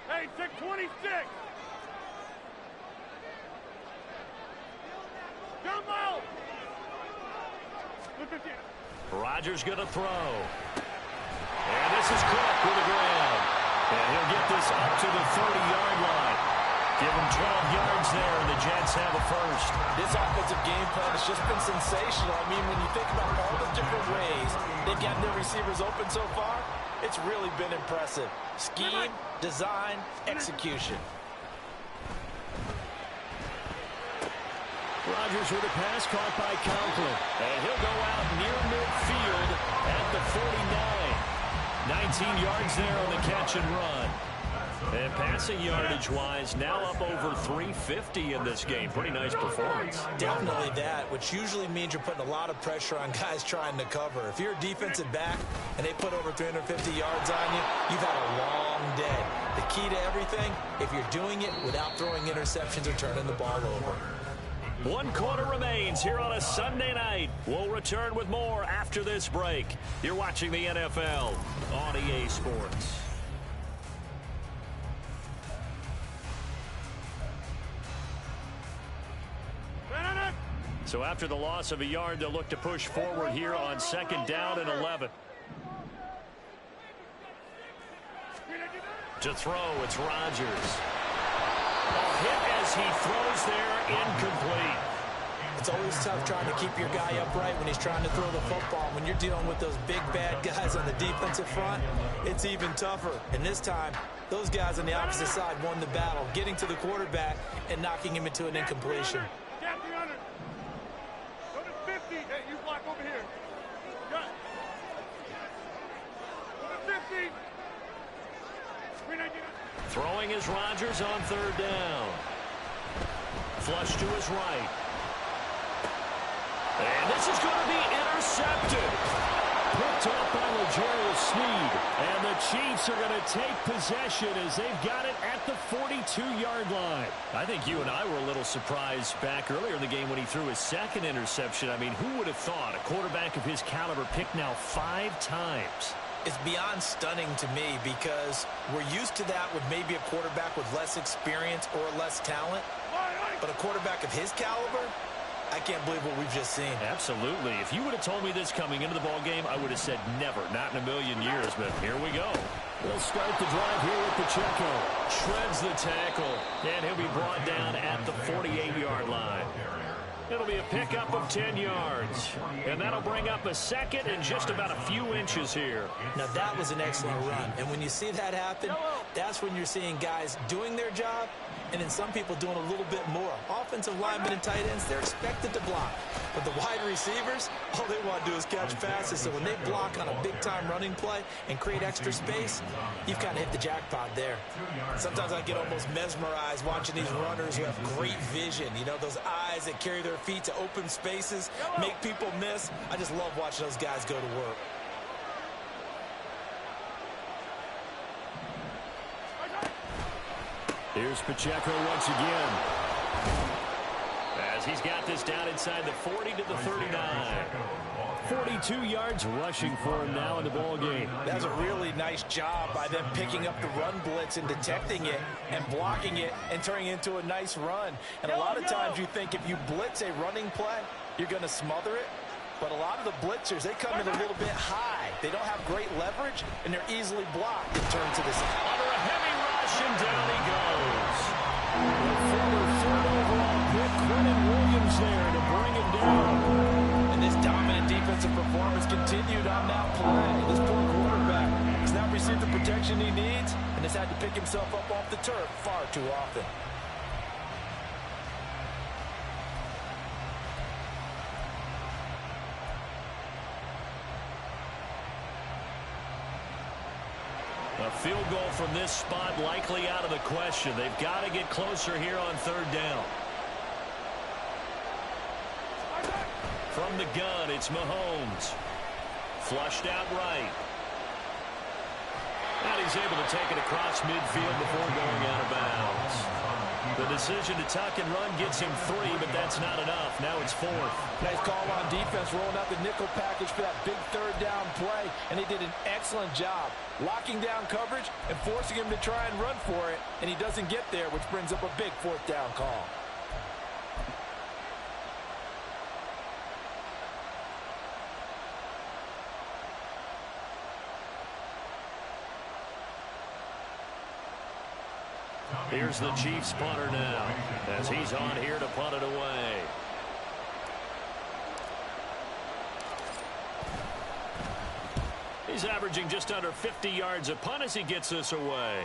Hey, 626. Jump out. Rodgers going to throw. And this is Cook with the grab. And he'll get this up to the 30-yard line. Give him 12 yards there, and the Jets have a first. This offensive game plan has just been sensational. I mean, when you think about all the different ways they've gotten their receivers open so far, it's really been impressive. Scheme, design, execution. Rodgers with a pass caught by Conklin. And he'll go out near midfield at the 49. 19 yards there on the catch and run. And passing yardage-wise, now up over 350 in this game. Pretty nice performance. Definitely that, which usually means you're putting a lot of pressure on guys trying to cover. If you're a defensive back and they put over 350 yards on you, you've had a long day. The key to everything, if you're doing it without throwing interceptions or turning the ball over. 1 quarter remains here on a Sunday night. We'll return with more after this break. You're watching the NFL on EA Sports. So after the loss of a yard, they'll look to push forward here on 2nd down and 11. To throw, it's Rodgers. A hit as he throws there, incomplete. It's always tough trying to keep your guy upright when he's trying to throw the football. When you're dealing with those big, bad guys on the defensive front, it's even tougher. And this time, those guys on the opposite side won the battle, getting to the quarterback and knocking him into an incompletion. Hey, you block over here. Got it. 50. Throwing is Rodgers on 3rd down. Flush to his right. And this is going to be intercepted. Picked up by L'Jarius Sneed. And the Chiefs are going to take possession as they've got it at the 42-yard line. I think you and I were a little surprised back earlier in the game when he threw his 2nd interception. I mean, who would have thought a quarterback of his caliber picked now 5 times? It's beyond stunning to me because we're used to that with maybe a quarterback with less experience or less talent. But a quarterback of his caliber, I can't believe what we've just seen. Absolutely. If you would have told me this coming into the ball game, I would have said never, not in a million years. But here we go. We'll start the drive here with Pacheco. Shreds the tackle, and he'll be brought down at the 48-yard line. It'll be a pickup of 10 yards. And that'll bring up a 2nd and just about a few inches here. Now, that was an excellent run. And when you see that happen, that's when you're seeing guys doing their job and then some people doing a little bit more. Offensive linemen and tight ends, they're expected to block. But the wide receivers, all they want to do is catch passes. So when they block on a big-time running play and create extra space, you've kind of hit the jackpot there. Sometimes I get almost mesmerized watching these runners who have great vision. You know, those eyes that carry their feet to open spaces, make people miss. I just love watching those guys go to work. Here's Pacheco once again. As he's got this down inside the 40 to the 39. 42 yards rushing for him now in the ball game. That's a really nice job by them picking up the run blitz and detecting it and blocking it and turning it into a nice run. And a lot of times you think if you blitz a running play, you're going to smother it. But a lot of the blitzers, they come in a little bit high. They don't have great leverage, and they're easily blocked and turned to the side. Under a heavy rush, and down he goes. The former 3rd overall pick, Quentin Williams there to bring him down. And this dominant defensive performance continued on that play. This poor quarterback has not received the protection he needs and has had to pick himself up off the turf far too often. A field goal from this spot likely out of the question. They've got to get closer here on 3rd down. From the gun, it's Mahomes. Flushed out right. And he's able to take it across midfield before going out of bounds. The decision to tuck and run gets him 3, but that's not enough. Now it's 4th. Nice call on defense, rolling out the nickel package for that big third down play, and he did an excellent job locking down coverage and forcing him to try and run for it, and he doesn't get there, which brings up a big 4th down call. Here's the Chiefs punter now as he's on here to punt it away. He's averaging just under 50 yards a punt as he gets this away.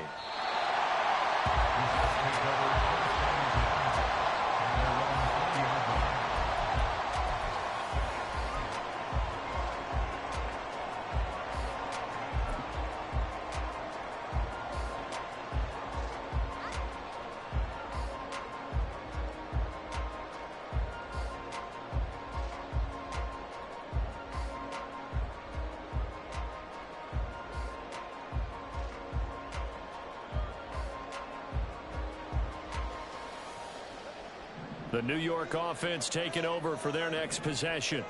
The New York offense taking over for their next possession.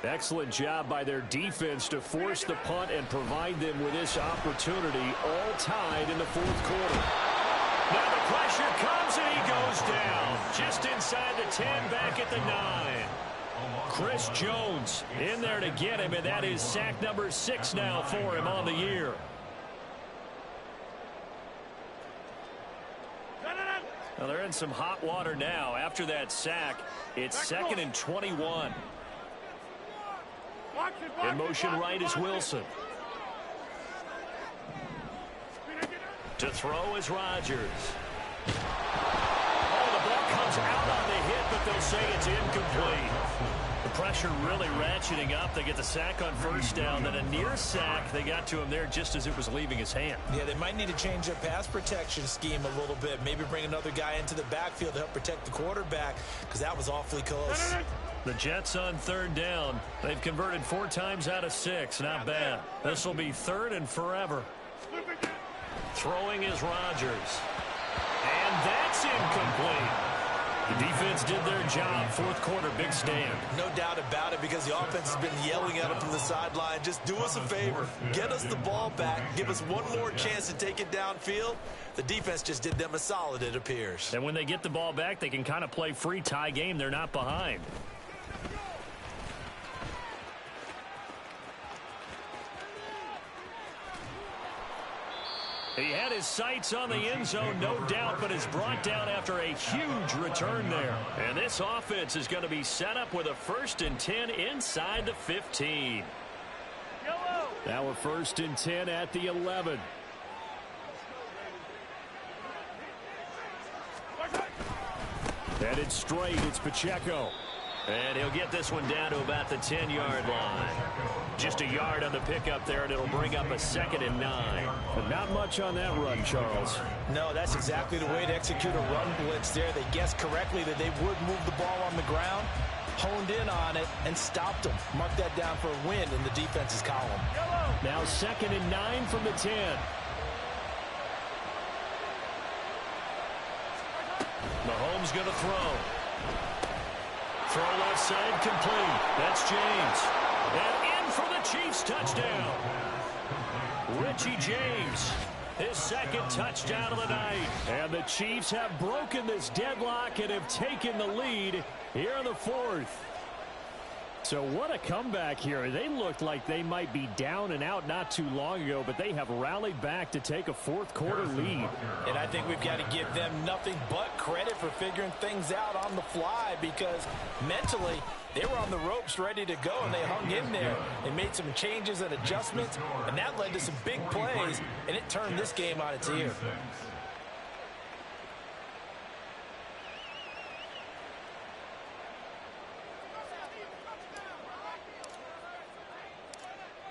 Excellent job by their defense to force the punt and provide them with this opportunity, all tied in the 4th quarter. Now the pressure comes and he goes down. Just inside the 10, back at the 9. Chris Jones in there to get him, and that is sack number 6 now for him on the year. Well, they're in some hot water now. After that sack, it's 2nd and 21. In motion right is Wilson. To throw is Rodgers. Oh, the ball comes out on the hit, but they'll say it's incomplete. The pressure really ratcheting up. They get the sack on 1st down, then a near sack. They got to him there just as it was leaving his hand. Yeah, they might need to change their pass protection scheme a little bit. Maybe bring another guy into the backfield to help protect the quarterback, because that was awfully close. The Jets on 3rd down. They've converted 4 times out of 6. Not bad. This will be 3rd and forever. Throwing is Rodgers. And that's incomplete. The defense did their job. 4th quarter, big stand. No doubt about it, because the offense has been yelling at him from the sideline. Just do us a favor. Get us the ball back. Give us one more chance to take it downfield. The defense just did them a solid, it appears. And when they get the ball back, they can kind of play free tie game. They're not behind. He had his sights on the end zone, no doubt, but is brought down after a huge return there. And this offense is going to be set up with a 1st and 10 inside the 15. Now a 1st and 10 at the 11. Headed straight, it's Pacheco. And he'll get this one down to about the 10-yard line. Just a yard on the pickup there, and it'll bring up a 2nd and 9. But not much on that run, Charles. No, that's exactly the way to execute a run blitz there. They guessed correctly that they would move the ball on the ground, honed in on it, and stopped them. Mark that down for a win in the defense's column. Now 2nd and 9 from the 10. Mahomes going to throw. Throw left side complete. That's James. And in for the Chiefs touchdown. Richie James, his 2nd touchdown of the night. And the Chiefs have broken this deadlock and have taken the lead here in the 4th. So what a comeback here. They looked like they might be down and out not too long ago, but they have rallied back to take a 4th quarter lead. And I think we've got to give them nothing but credit for figuring things out on the fly, because mentally they were on the ropes ready to go, and they hung in there. They made some changes and adjustments, and that led to some big plays, and it turned this game on its ear.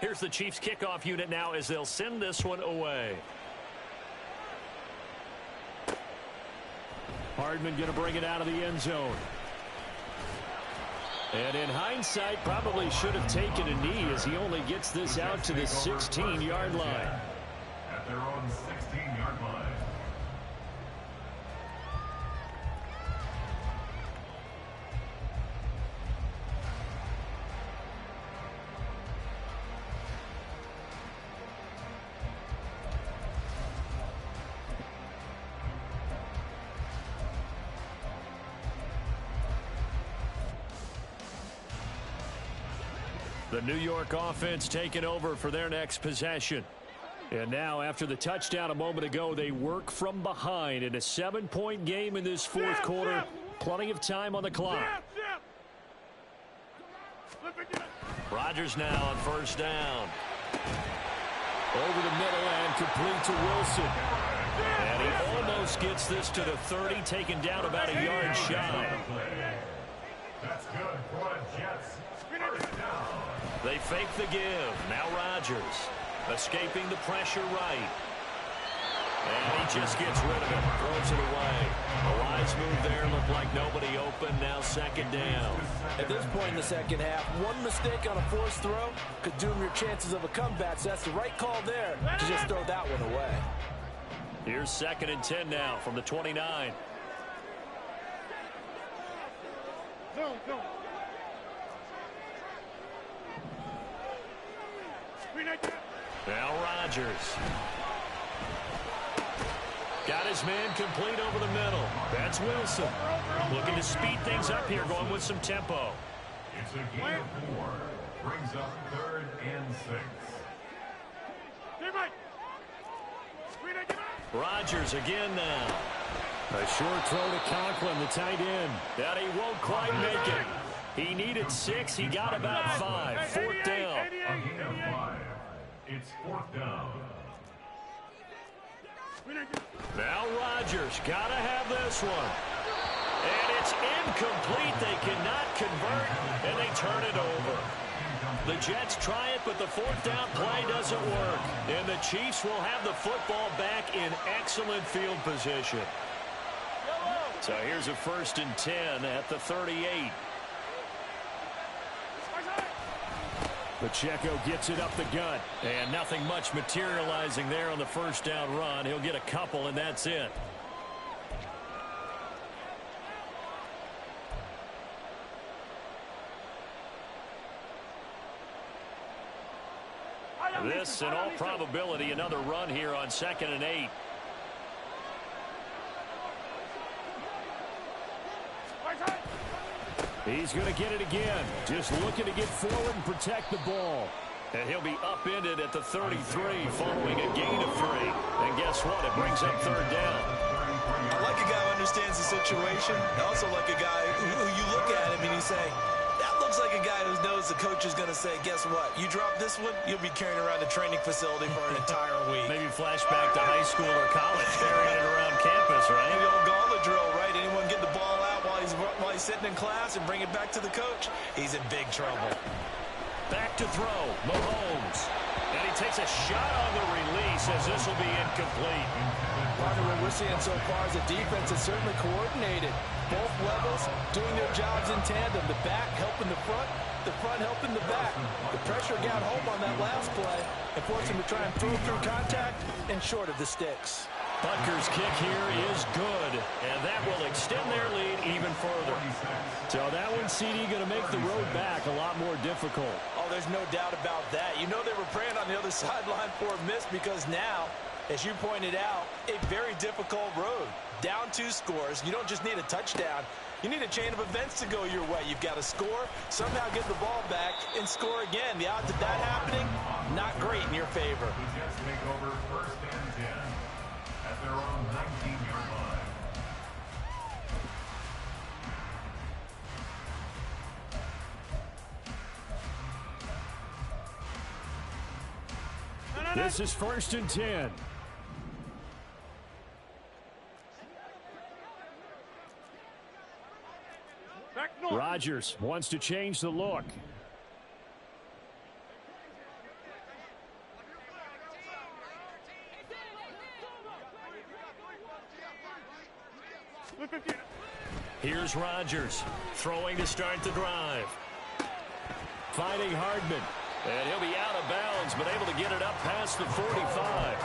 Here's the Chiefs kickoff unit now as they'll send this one away. Hardman going to bring it out of the end zone. And in hindsight, probably should have taken a knee as he only gets this out to the 16-yard line. at their own 16-yard line. The New York offense taking over for their next possession. And now, after the touchdown a moment ago, they work from behind in a 7-point game in this fourth quarter. Plenty of time on the clock. Rodgers now on first down. Over the middle and complete to Wilson. And he almost gets this to the 30, taken down about a yard shy. That's good for the Jets. First down. They fake the give. Now Rodgers escaping the pressure right. And he just gets rid of it. Throws it away. A wise move there. Looked like nobody open. Now second down. At this point in the second half, one mistake on a forced throw could doom your chances of a comeback. So that's the right call there to just throw that one away. Here's 2nd and 10 now from the 29. Go. Now Rodgers. Got his man complete over the middle. That's Wilson. Looking to speed things up here, going with some tempo. It's a gain of 4. Brings up 3rd and 6. Rodgers again now. A short throw to Conklin, the tight end. That he won't quite make it. He needed 6. He got about 5. 4th down. A gain of 5. It's 4th down. Now Rodgers got to have this one. And it's incomplete. They cannot convert, and they turn it over. The Jets try it, but the 4th down play doesn't work. And the Chiefs will have the football back in excellent field position. So here's a 1st and 10 at the 38. Pacheco gets it up the gut. And nothing much materializing there on the first down run. He'll get a couple, and that's it. This, in all probability, another run here on 2nd and 8. He's going to get it again. Just looking to get forward and protect the ball. And he'll be upended at the 33 following a gain of 3. And guess what? It brings up 3rd down. I like a guy who understands the situation. I also like a guy who you look at him and you say, that looks like a guy who knows the coach is going to say, guess what? You drop this one, you'll be carrying around the training facility for an entire week. Maybe flashback to high school or college, carrying it around campus, right? The old gauntlet drill, right? Anyone get the ball out while he's sitting in class and bring it back to the coach? He's in big trouble. Back to throw, Mahomes. And he takes a shot on the release as this will be incomplete. Partner, what we're seeing so far is the defense is certainly coordinated. Both levels doing their jobs in tandem. The back helping the front helping the back. The pressure got home on that last play and forced him to try and throw through contact and short of the sticks. Butker's kick here is good, and that will extend their lead even further. So that one, CD, going to make the road back a lot more difficult. Oh, there's no doubt about that. You know they were praying on the other sideline for a miss because now, as you pointed out, a very difficult road. Down 2 scores. You don't just need a touchdown. You need a chain of events to go your way. You've got to score, somehow get the ball back, and score again. The odds of that happening, not great in your favor. The Jets take over 1st and 10 at their own 19-yard line. This is 1st and 10. Rodgers wants to change the look. Here's Rodgers throwing to start the drive. Finding Hardman. And he'll be out of bounds, but able to get it up past the 45.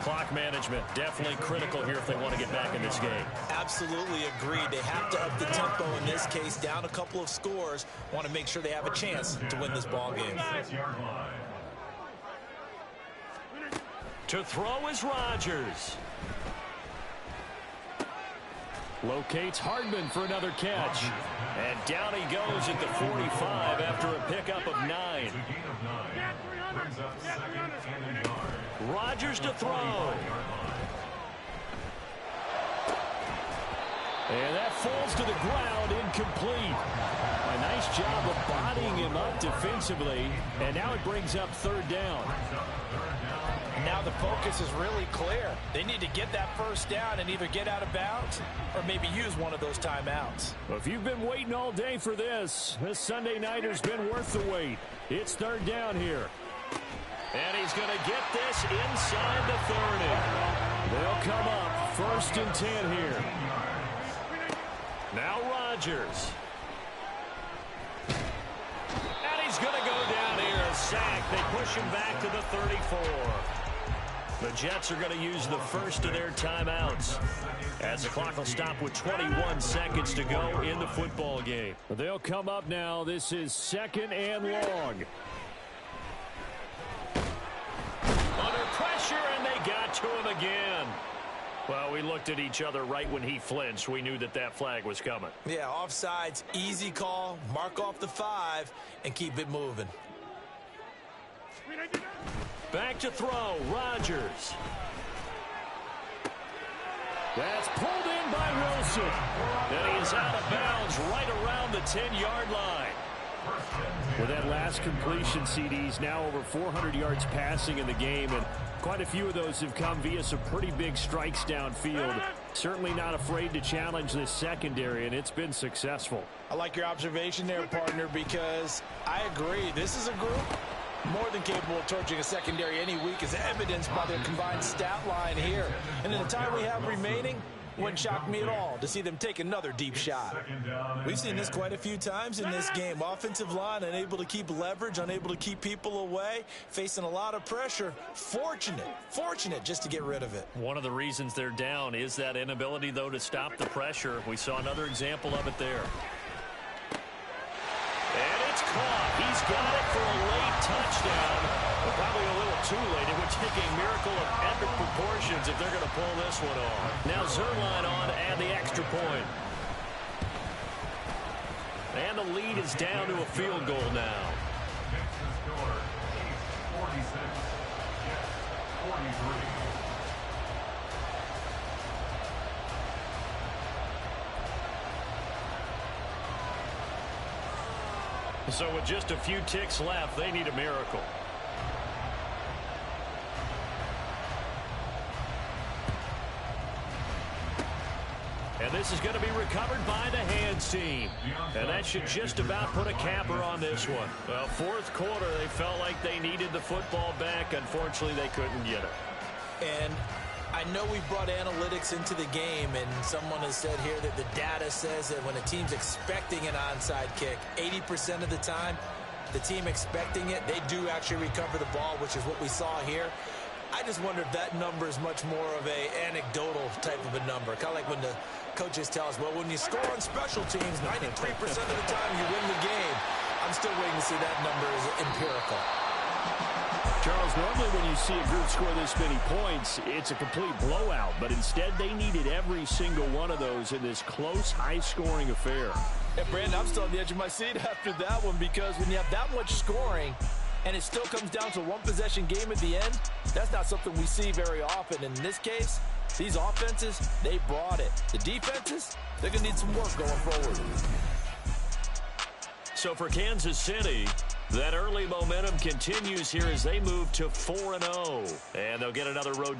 Clock management, definitely critical here if they want to get back in this game. Absolutely agreed. They have to up the tempo in this case, down a couple of scores. Want to make sure they have a chance to win this ball game. To throw is Rodgers. Locates Hardman for another catch. And down he goes at the 45 after a pickup of 9. Rodgers to throw. And that falls to the ground, incomplete. A nice job of bodying him up defensively. And now it brings up third down. Now the focus is really clear. They need to get that first down and either get out of bounds or maybe use one of those timeouts. Well, if you've been waiting all day for this Sunday nighter's been worth the wait. It's third down here. And he's going to get this inside the 30. They'll come up first and 10 here. Now Rodgers. And he's going to go down here, a sack. They push him back to the 34. The Jets are going to use the first of their timeouts as the clock will stop with 21 seconds to go in the football game. They'll come up now. This is second and long. Under pressure, and they got to him again. Well, we looked at each other right when he flinched. We knew that that flag was coming. Yeah, offsides, easy call. Mark off the 5 and keep it moving. Back to throw, Rodgers. That's pulled in by Wilson. And he's out of bounds right around the 10-yard line. With that last completion, CD's now over 400 yards passing in the game, and quite a few of those have come via some pretty big strikes downfield. Certainly not afraid to challenge this secondary, and it's been successful. I like your observation there, partner, because I agree. This is a group more than capable of torching a secondary any week, as evidenced by their combined stat line here. And in the time we have remaining, wouldn't shock me at all to see them take another deep shot. We've seen this quite a few times in this game. Offensive line unable to keep leverage, unable to keep people away, facing a lot of pressure. Fortunate just to get rid of it. One of the reasons they're down is that inability, though, to stop the pressure. We saw another example of it there. And it's caught. He's got it for a late touchdown. But probably a little too late. It would take a miracle of epic proportions if they're going to pull this one off. Now Zerline on and the extra point. And the lead is down to a field goal now. Next to score, 46. 43. So with just a few ticks left, they need a miracle. And this is going to be recovered by the hands team. And that should just about put a capper on this one. Well, fourth quarter, they felt like they needed the football back. Unfortunately, they couldn't get it. And I know we brought analytics into the game, and someone has said here that the data says that when a team's expecting an onside kick, 80% of the time, the team expecting it, they do actually recover the ball, which is what we saw here. I just wonder if that number is much more of a anecdotal type of a number. Kind of like when the coaches tell us, well, when you score on special teams, 93% of the time you win the game. I'm still waiting to see that number is empirical. Charles, normally when you see a group score this many points, it's a complete blowout. But instead, they needed every single one of those in this close, high-scoring affair. Yeah, Brandon, I'm still on the edge of my seat after that one, because when you have that much scoring and it still comes down to a one-possession game at the end, that's not something we see very often. In this case, these offenses, they brought it. The defenses, they're going to need some work going forward. So for Kansas City, that early momentum continues here as they move to 4-0. And they'll get another road